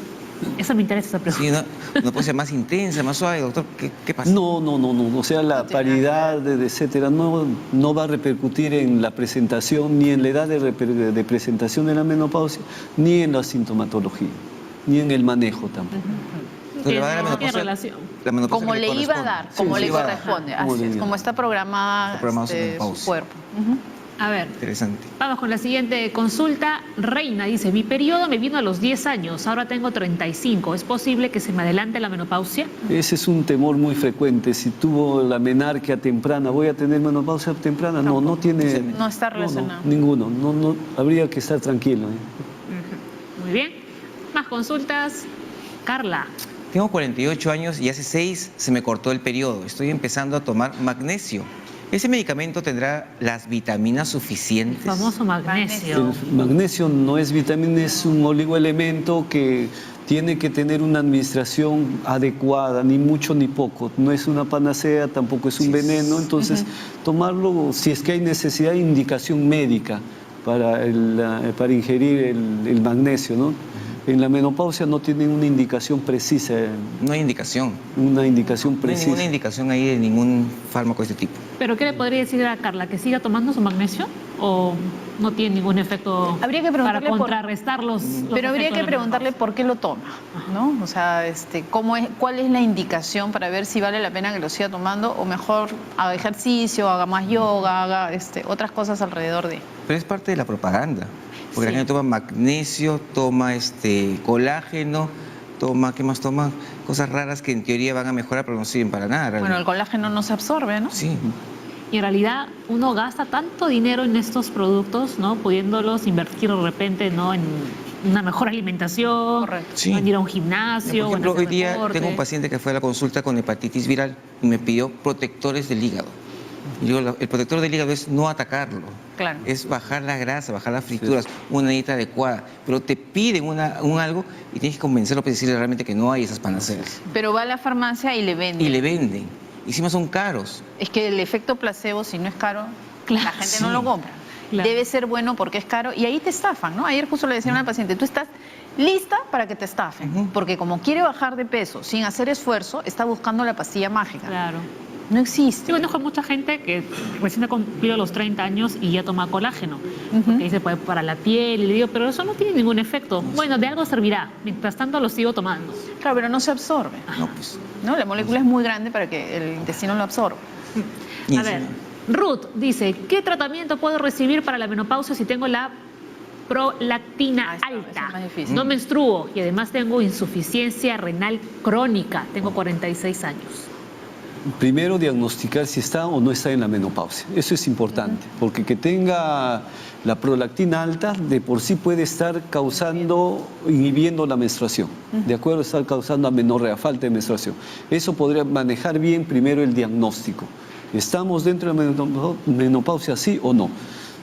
Eso me interesa esa pregunta. Sí, no puede ser más intensa, más suave, doctor. ¿Qué pasa? No. O sea, la No tiene nada paridad, etcétera, no va a repercutir en la presentación, ni en la edad de presentación de la menopausia, ni en la sintomatología, ni en el manejo tampoco. Entonces, le va a dar la No tiene menopausia- relación. la menopausia Como que le iba a corresponde. dar, Sí, como sí, le iba a dar. corresponde, Como así le es, iba. como está programada, Está programado su su menopausia. cuerpo. A ver, Interesante. vamos con la siguiente consulta. Reina dice, mi periodo me vino a los 10 años, ahora tengo 35. ¿Es posible que se me adelante la menopausia? Ese es un temor muy frecuente. Si tuvo la menarquia temprana, ¿voy a tener menopausia temprana? No tiene... No está relacionado. Ninguno. No, habría que estar tranquilo. Muy bien. Más consultas. Carla. Tengo 48 años y hace 6 se me cortó el periodo. Estoy empezando a tomar magnesio. ¿Ese medicamento tendrá las vitaminas suficientes? Famoso magnesio. El magnesio no es vitamina, es un oligoelemento que tiene que tener una administración adecuada, ni mucho ni poco. No es una panacea, tampoco es un veneno. Entonces, tomarlo, si es que hay necesidad, indicación médica para ingerir el magnesio, ¿no? En la menopausia no tienen una indicación precisa. No hay indicación. Una indicación No hay precisa. ninguna indicación ahí de ningún fármaco de este tipo. ¿Pero qué le podría decir a Carla? ¿Que siga tomando su magnesio? ¿O no tiene ningún efecto Habría que para preguntarle por- contrarrestar los Pero habría efectos que de la preguntarle menopausia? por qué lo toma, ¿no? O sea, cuál es la indicación para ver si vale la pena que lo siga tomando o mejor haga ejercicio, haga más yoga, haga otras cosas alrededor de. Pero es parte de la propaganda. Porque Sí. la gente toma magnesio, toma colágeno, ¿qué más toma? Cosas raras que en teoría van a mejorar, pero no sirven para nada. Bueno, el realmente. colágeno no se absorbe, ¿no? Sí. Y en realidad uno gasta tanto dinero en estos productos, ¿no? Pudiéndolos invertir de repente, ¿no? En una mejor alimentación, Correcto. Sí. ¿no? En ir a un gimnasio, Por o en ejemplo, hacer hoy día deporte. tengo un paciente que fue a la consulta con hepatitis viral y me pidió protectores del hígado. Y digo, el protector del hígado es no atacarlo. Claro. Es bajar la grasa, bajar las frituras, una dieta adecuada. Pero te piden un algo y tienes que convencerlo para decirle realmente que no hay esas panaceas. Pero va a la farmacia y le venden. Y le venden. Y encima son caros. Es que el efecto placebo, si no es caro, la gente sí. no lo compra. Claro. Debe ser bueno porque es caro y ahí te estafan, ¿no? Ayer justo le decía a una paciente, tú estás lista para que te estafen, porque como quiere bajar de peso sin hacer esfuerzo, está buscando la pastilla mágica. Claro. No existe. Yo conozco mucha gente que recién ha cumplido los 30 años y ya toma colágeno, porque dice, pues, para la piel, y le digo, pero eso no tiene ningún efecto. Bueno, de algo servirá, mientras tanto lo sigo tomando. Claro, pero no se absorbe. No, pues. ¿No? La molécula es muy grande para que el intestino lo absorba. Y A ver, Ruth dice, ¿qué tratamiento puedo recibir para la menopausia si tengo la prolactina Eso alta? es más difícil. No menstruo y además tengo insuficiencia renal crónica. Tengo 46 años. Primero, diagnosticar si está o no está en la menopausia. Eso es importante, porque que tenga la prolactina alta de por sí puede estar causando, inhibiendo la menstruación. ¿De acuerdo? Estar causando amenorrea, falta de menstruación. Eso podría manejar bien primero el diagnóstico. ¿Estamos dentro de la menopausia, sí o no?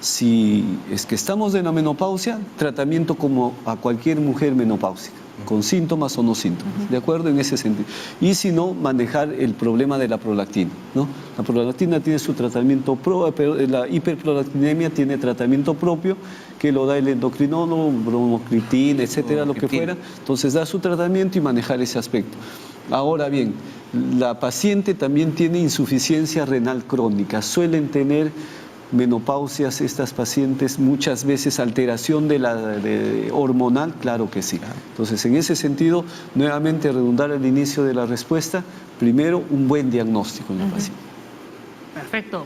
Si es que estamos en la menopausia, tratamiento como a cualquier mujer menopáusica, con síntomas o no síntomas, ¿de acuerdo? En ese sentido. Y si no, manejar el problema de la prolactina, ¿no? La prolactina tiene su tratamiento propio, la hiperprolactinemia tiene tratamiento propio, que lo da el endocrinólogo, bromocriptina, etcétera, lo que fuera. Entonces, da su tratamiento y manejar ese aspecto. Ahora bien, la paciente también tiene insuficiencia renal crónica, suelen tener menopausias estas pacientes, muchas veces alteración de hormonal, claro que sí. Entonces, en ese sentido, nuevamente redundar al inicio de la respuesta, primero un buen diagnóstico en la paciente. Perfecto.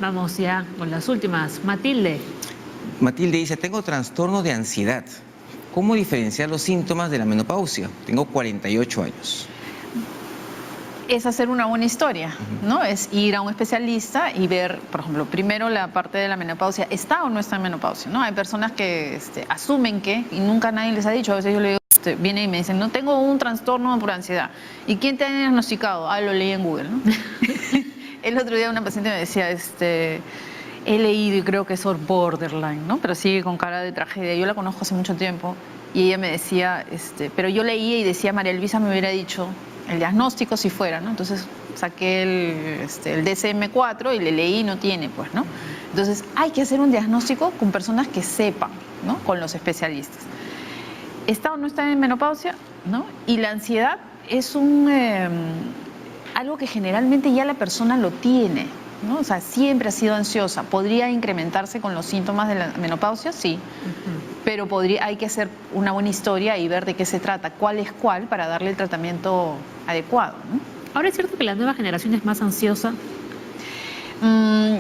Vamos ya con las últimas. Matilde. Matilde dice, tengo trastorno de ansiedad. ¿Cómo diferenciar los síntomas de la menopausia? Tengo 48 años. Es hacer una buena historia, ¿no? Es ir a un especialista y ver, por ejemplo, primero la parte de la menopausia, ¿está o no está en menopausia? ¿No? Hay personas que asumen que, y nunca nadie les ha dicho, a veces yo le digo, vienen y me dicen, no, tengo un trastorno por ansiedad. ¿Y quién te ha diagnosticado? Ah, lo leí en Google, ¿no? El otro día una paciente me decía, he leído y creo que es borderline, ¿no? Pero sigue con cara de tragedia. Yo la conozco hace mucho tiempo y ella me decía, pero yo leía y decía, María Luisa me hubiera dicho el diagnóstico si fuera, ¿no? Entonces saqué el DSM-4 y le leí y no tiene, pues, ¿no? Entonces hay que hacer un diagnóstico con personas que sepan, ¿no? Con los especialistas. ¿Está o no está en menopausia? ¿No? Y la ansiedad es algo que generalmente ya la persona lo tiene, ¿no? O sea, siempre ha sido ansiosa. ¿Podría incrementarse con los síntomas de la menopausia? Sí. Pero hay que hacer una buena historia y ver de qué se trata, cuál es cuál, para darle el tratamiento adecuado, ¿no? Ahora, ¿es cierto que la nueva generación es más ansiosa?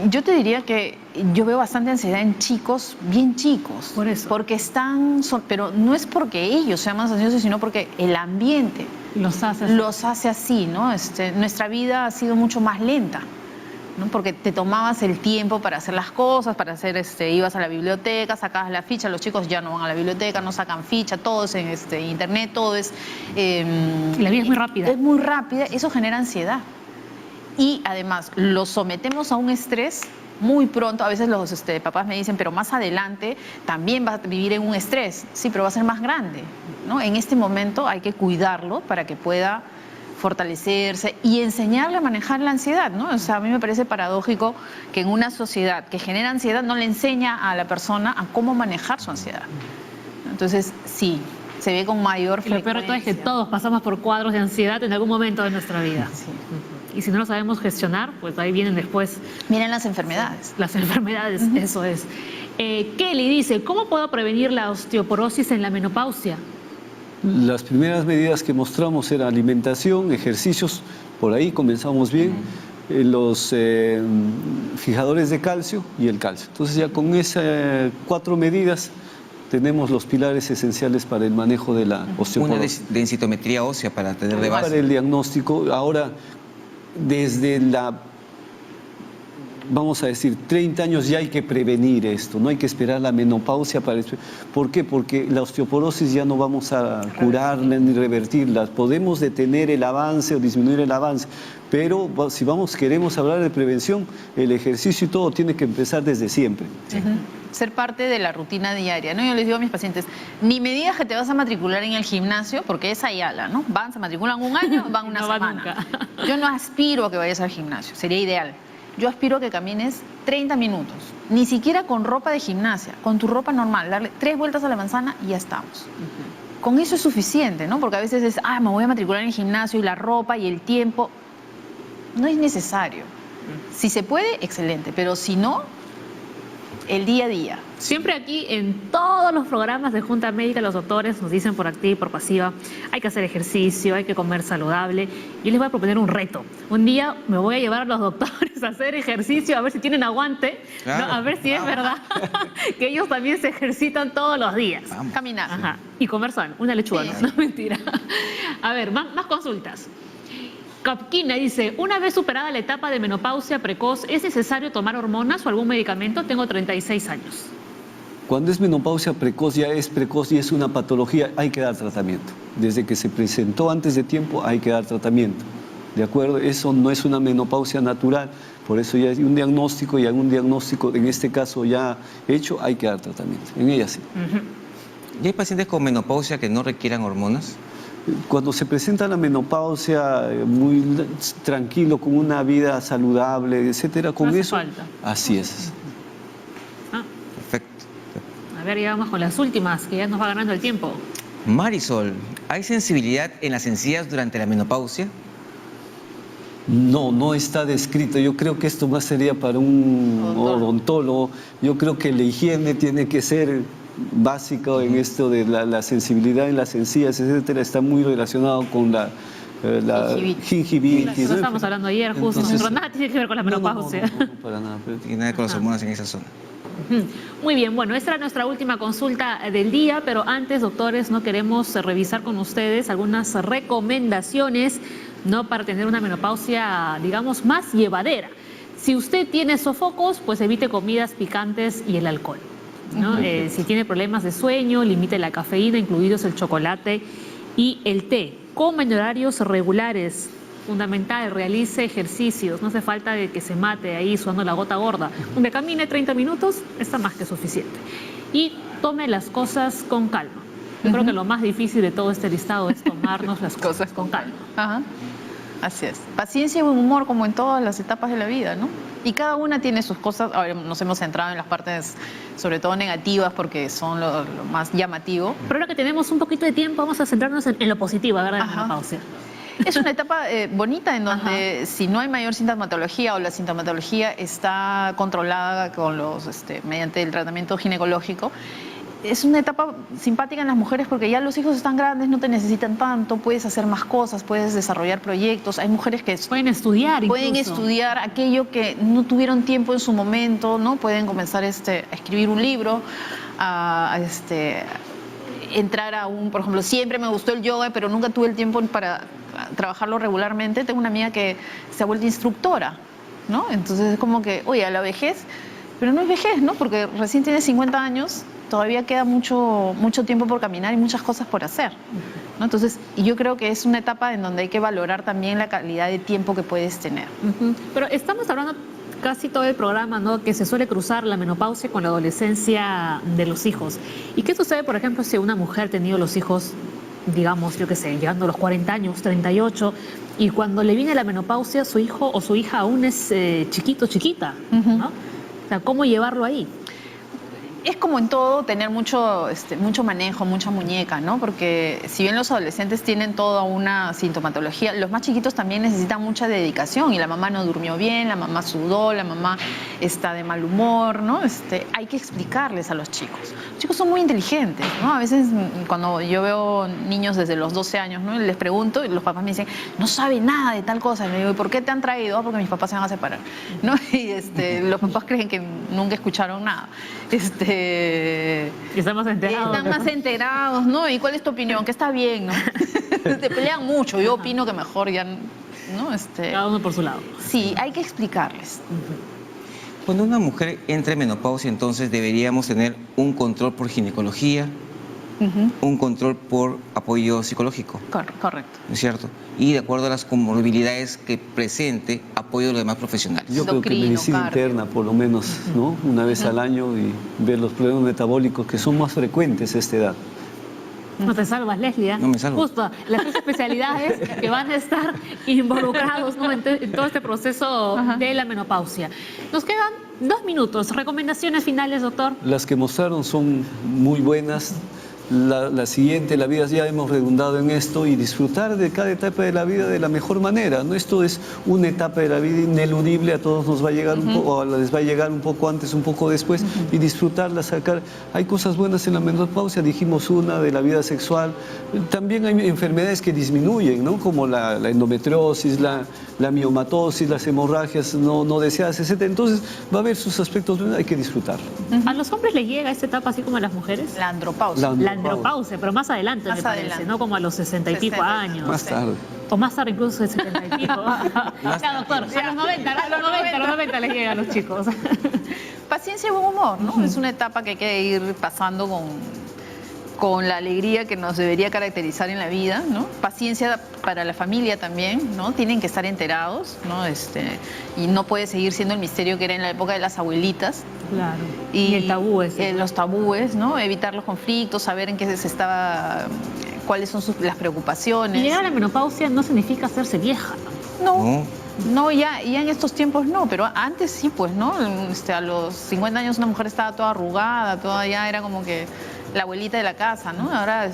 Yo te diría que yo veo bastante ansiedad en chicos, bien chicos. Por eso. Porque pero no es porque ellos sean más ansiosos, sino porque el ambiente Los hace así, ¿no? Nuestra vida ha sido mucho más lenta, ¿no? Porque te tomabas el tiempo para hacer las cosas, para hacer, ibas a la biblioteca, sacabas la ficha, los chicos ya no van a la biblioteca, no sacan ficha, todo es en internet, todo es... la vida es muy rápida. Es muy rápida, eso genera ansiedad. Y además los sometemos a un estrés muy pronto. A veces los papás me dicen, pero más adelante también vas a vivir en un estrés. Sí, pero va a ser más grande, ¿no? En este momento hay que cuidarlo para que pueda fortalecerse y enseñarle a manejar la ansiedad, ¿no? O sea, a mí me parece paradójico que en una sociedad que genera ansiedad no le enseña a la persona a cómo manejar su ansiedad. Entonces, sí, se ve con mayor frecuencia. Lo peor de todo es que todos pasamos por cuadros de ansiedad en algún momento de nuestra vida. Sí. Y si no lo sabemos gestionar, pues ahí vienen después Miren las enfermedades. las enfermedades, eso es. Kelly dice, ¿cómo puedo prevenir la osteoporosis en la menopausia? Las primeras medidas que mostramos eran alimentación, ejercicios, por ahí comenzamos bien, los fijadores de calcio y el calcio. Entonces ya con esas 4 medidas tenemos los pilares esenciales para el manejo de la osteoporosis. Una densitometría ósea para tener de Para base. el diagnóstico, ahora desde la vamos a decir, 30 años ya hay que prevenir esto, no hay que esperar la menopausia para... ¿Por qué? Porque la osteoporosis ya no vamos a curarla ni revertirla. Podemos detener el avance o disminuir el avance, pero si queremos hablar de prevención, el ejercicio y todo tiene que empezar desde siempre. Ser parte de la rutina diaria, ¿no? Yo les digo a mis pacientes, ni me digas que te vas a matricular en el gimnasio, porque es ayala, ¿no? Se matriculan un año, van una semana. Yo no aspiro a que vayas al gimnasio, sería ideal. Yo aspiro a que camines 30 minutos, ni siquiera con ropa de gimnasia, con tu ropa normal, darle 3 vueltas a la manzana y ya estamos. Con eso es suficiente, ¿no? Porque a veces es, me voy a matricular en el gimnasio y la ropa y el tiempo. No es necesario. Si se puede, excelente, pero si no, el día a día. Siempre aquí, en todos los programas de Junta Médica, los doctores nos dicen por activa y por pasiva, hay que hacer ejercicio, hay que comer saludable. Yo les voy a proponer un reto. Un día me voy a llevar a los doctores a hacer ejercicio, a ver si tienen aguante, claro, ¿no? A ver si es verdad que ellos también se ejercitan todos los días. Vamos. Caminar. Ajá. Y comer sano, una lechuga, Sí. no, mentira. A ver, más consultas. Capquina dice, una vez superada la etapa de menopausia precoz, ¿es necesario tomar hormonas o algún medicamento? Tengo 36 años. Cuando es menopausia precoz, ya es precoz y es una patología, hay que dar tratamiento. Desde que se presentó antes de tiempo, hay que dar tratamiento. ¿De acuerdo? Eso no es una menopausia natural, por eso ya hay un diagnóstico y algún diagnóstico, en este caso ya hecho, hay que dar tratamiento. En ella sí. ¿Y hay pacientes con menopausia que no requieran hormonas? Cuando se presenta la menopausia muy tranquilo, con una vida saludable, etcétera, con No hace eso, falta. así es. Ah, Perfecto. a ver, ya vamos con las últimas, que ya nos va ganando el tiempo. Marisol, ¿hay sensibilidad en las encías durante la menopausia? No está descrito. Yo creo que esto más sería para un odontólogo. Yo creo que la higiene tiene que ser básica en esto de la sensibilidad en las encías, etcétera. Está muy relacionado con la gingivitis. Lo estamos hablando ayer, justo. Entonces, Nada tiene que ver con la menopausia. No, para nada. No tiene nada con las hormonas en esa zona. Muy bien, bueno, esta era nuestra última consulta del día, pero antes, doctores, no queremos revisar con ustedes algunas recomendaciones, ¿no?, para tener una menopausia, digamos, más llevadera. Si usted tiene sofocos, pues evite comidas picantes y el alcohol, ¿no? Si tiene problemas de sueño, limite la cafeína, incluidos el chocolate y el té. Coma en horarios regulares. Fundamental, realice ejercicios, no hace falta de que se mate ahí sudando la gota gorda. Donde camine 30 minutos está más que suficiente. Y tome las cosas con calma. Yo creo que lo más difícil de todo este listado es tomarnos las cosas con calma. Ajá. Así es. Paciencia y buen humor, como en todas las etapas de la vida, ¿no? Y cada una tiene sus cosas. Ahora nos hemos centrado en las partes, sobre todo negativas, porque son lo más llamativo. Pero ahora que tenemos un poquito de tiempo, vamos a centrarnos en lo positivo, ¿verdad? De la Ajá. menopausia. Es una etapa bonita en donde si no hay mayor sintomatología o la sintomatología está controlada con mediante el tratamiento ginecológico, es una etapa simpática en las mujeres porque ya los hijos están grandes, no te necesitan tanto, puedes hacer más cosas, puedes desarrollar proyectos. Hay mujeres que Pueden estudiar incluso. pueden estudiar aquello que no tuvieron tiempo en su momento, ¿no? Pueden comenzar a escribir un libro, entrar a por ejemplo, siempre me gustó el yoga, pero nunca tuve el tiempo para trabajarlo regularmente. Tengo una amiga que se ha vuelto instructora, ¿no? Entonces es como que, oye, a la vejez, pero no es vejez, ¿no? Porque recién tienes 50 años, todavía queda mucho tiempo por caminar y muchas cosas por hacer, ¿no? Entonces, yo creo que es una etapa en donde hay que valorar también la calidad de tiempo que puedes tener. Pero estamos hablando casi todo el programa, ¿no?, que se suele cruzar la menopausia con la adolescencia de los hijos. ¿Y qué sucede, por ejemplo, si una mujer ha tenido los hijos, digamos, yo qué sé, llegando a los 40 años, 38, y cuando le viene la menopausia, su hijo o su hija aún es chiquita, ¿no? O sea, ¿cómo llevarlo ahí? Es como en todo tener mucho manejo, mucha muñeca, ¿no? Porque si bien los adolescentes tienen toda una sintomatología, los más chiquitos también necesitan mucha dedicación y la mamá no durmió bien, la mamá sudó, la mamá está de mal humor, ¿no? Hay que explicarles a los chicos. Los chicos son muy inteligentes, ¿no? A veces cuando yo veo niños desde los 12 años, ¿no?, les pregunto y los papás me dicen, no sabe nada de tal cosa. Y me digo, ¿y por qué te han traído? Porque mis papás se van a separar, ¿no? Y los papás creen que nunca escucharon nada. Están más enterados. Están más enterados, ¿no? ¿Y cuál es tu opinión? Que está bien, ¿no? Te pelean mucho. Yo opino que mejor ya, ¿no? Cada uno por su lado. Sí, hay que explicarles. Cuando una mujer entra en menopausia, entonces deberíamos tener un control por ginecología, un control por apoyo psicológico, Correcto. ¿no es cierto? Y de acuerdo a las comorbilidades que presente, apoyo de los demás profesionales. Yo creo que Endocrino, medicina cardio. interna, por lo menos, ¿no? Una vez al año y ver los problemas metabólicos que son más frecuentes a esta edad. No te salvas, Leslie. No me salvo. Justo, las tres especialidades que van a estar involucrados, ¿no? en todo este proceso de la menopausia. Nos quedan 2 minutos. Recomendaciones finales, doctor. Las que mostraron son muy buenas. La siguiente, la vida, ya hemos redundado en esto, y disfrutar de cada etapa de la vida de la mejor manera, ¿no? Esto es una etapa de la vida ineludible, a todos nos va a llegar un poco, o les va a llegar un poco antes, un poco después, y disfrutarla, sacar. Hay cosas buenas en la menopausia, dijimos una, de la vida sexual. También hay enfermedades que disminuyen, ¿no? Como la endometriosis, la miomatosis, las hemorragias no deseadas, etc. Entonces va a haber sus aspectos buenos, hay que disfrutarlo. ¿A los hombres les llega esta etapa así como a las mujeres? La andropausia. La andropausia, pero más adelante, Más me parece, adelante. ¿no? Como a los 60 y pico 60, años. Más tarde. O más tarde, incluso de 70 y pico. Ya, doctor, a los 90 les llega a los chicos. Paciencia y buen humor, ¿no? Es una etapa que hay que ir pasando con la alegría que nos debería caracterizar en la vida, ¿no? Paciencia para la familia también, ¿no? Tienen que estar enterados, ¿no? Y no puede seguir siendo el misterio que era en la época de las abuelitas. Claro. Y el tabú ese. Los tabúes, ¿no? Evitar los conflictos, saber en qué se estaba, cuáles son las preocupaciones. Y llegar a la menopausia no significa hacerse vieja. No. No, ya en estos tiempos no, pero antes sí, pues, ¿no? A los 50 años una mujer estaba toda arrugada, toda ya era como que la abuelita de la casa, ¿no? Ahora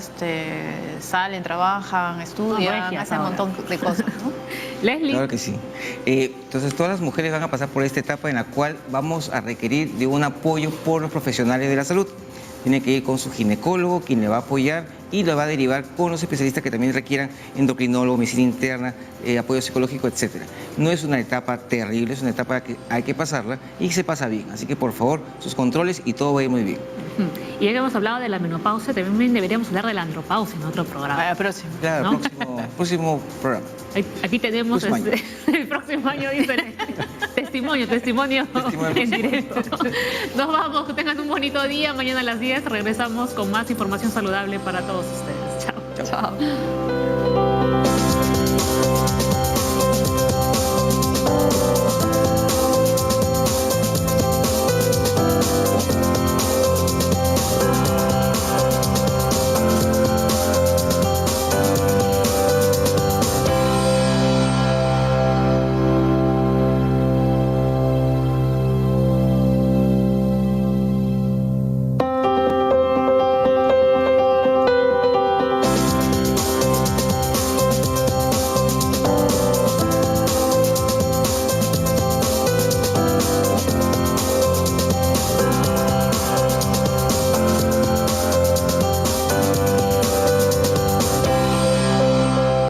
salen, trabajan, estudian, regias hacen un ahora. montón de cosas, ¿no? Leslie. Claro que sí. Entonces, todas las mujeres van a pasar por esta etapa en la cual vamos a requerir de un apoyo por los profesionales de la salud. Tiene que ir con su ginecólogo, quien le va a apoyar y lo va a derivar con los especialistas que también requieran endocrinólogo, medicina interna, apoyo psicológico, etc. No es una etapa terrible, es una etapa que hay que pasarla y se pasa bien. Así que, por favor, sus controles y todo va a ir muy bien. Y ya que hemos hablado de la menopausia, también deberíamos hablar de la andropausia en otro programa. A la próxima. Claro, ¿No? próximo programa. Aquí tenemos Próximo año. el próximo año, dicen. Testimonio en directo. Nos vamos, que tengan un bonito día. Mañana a las 10 regresamos con más información saludable para todos ustedes. Chao. Chao. Chao.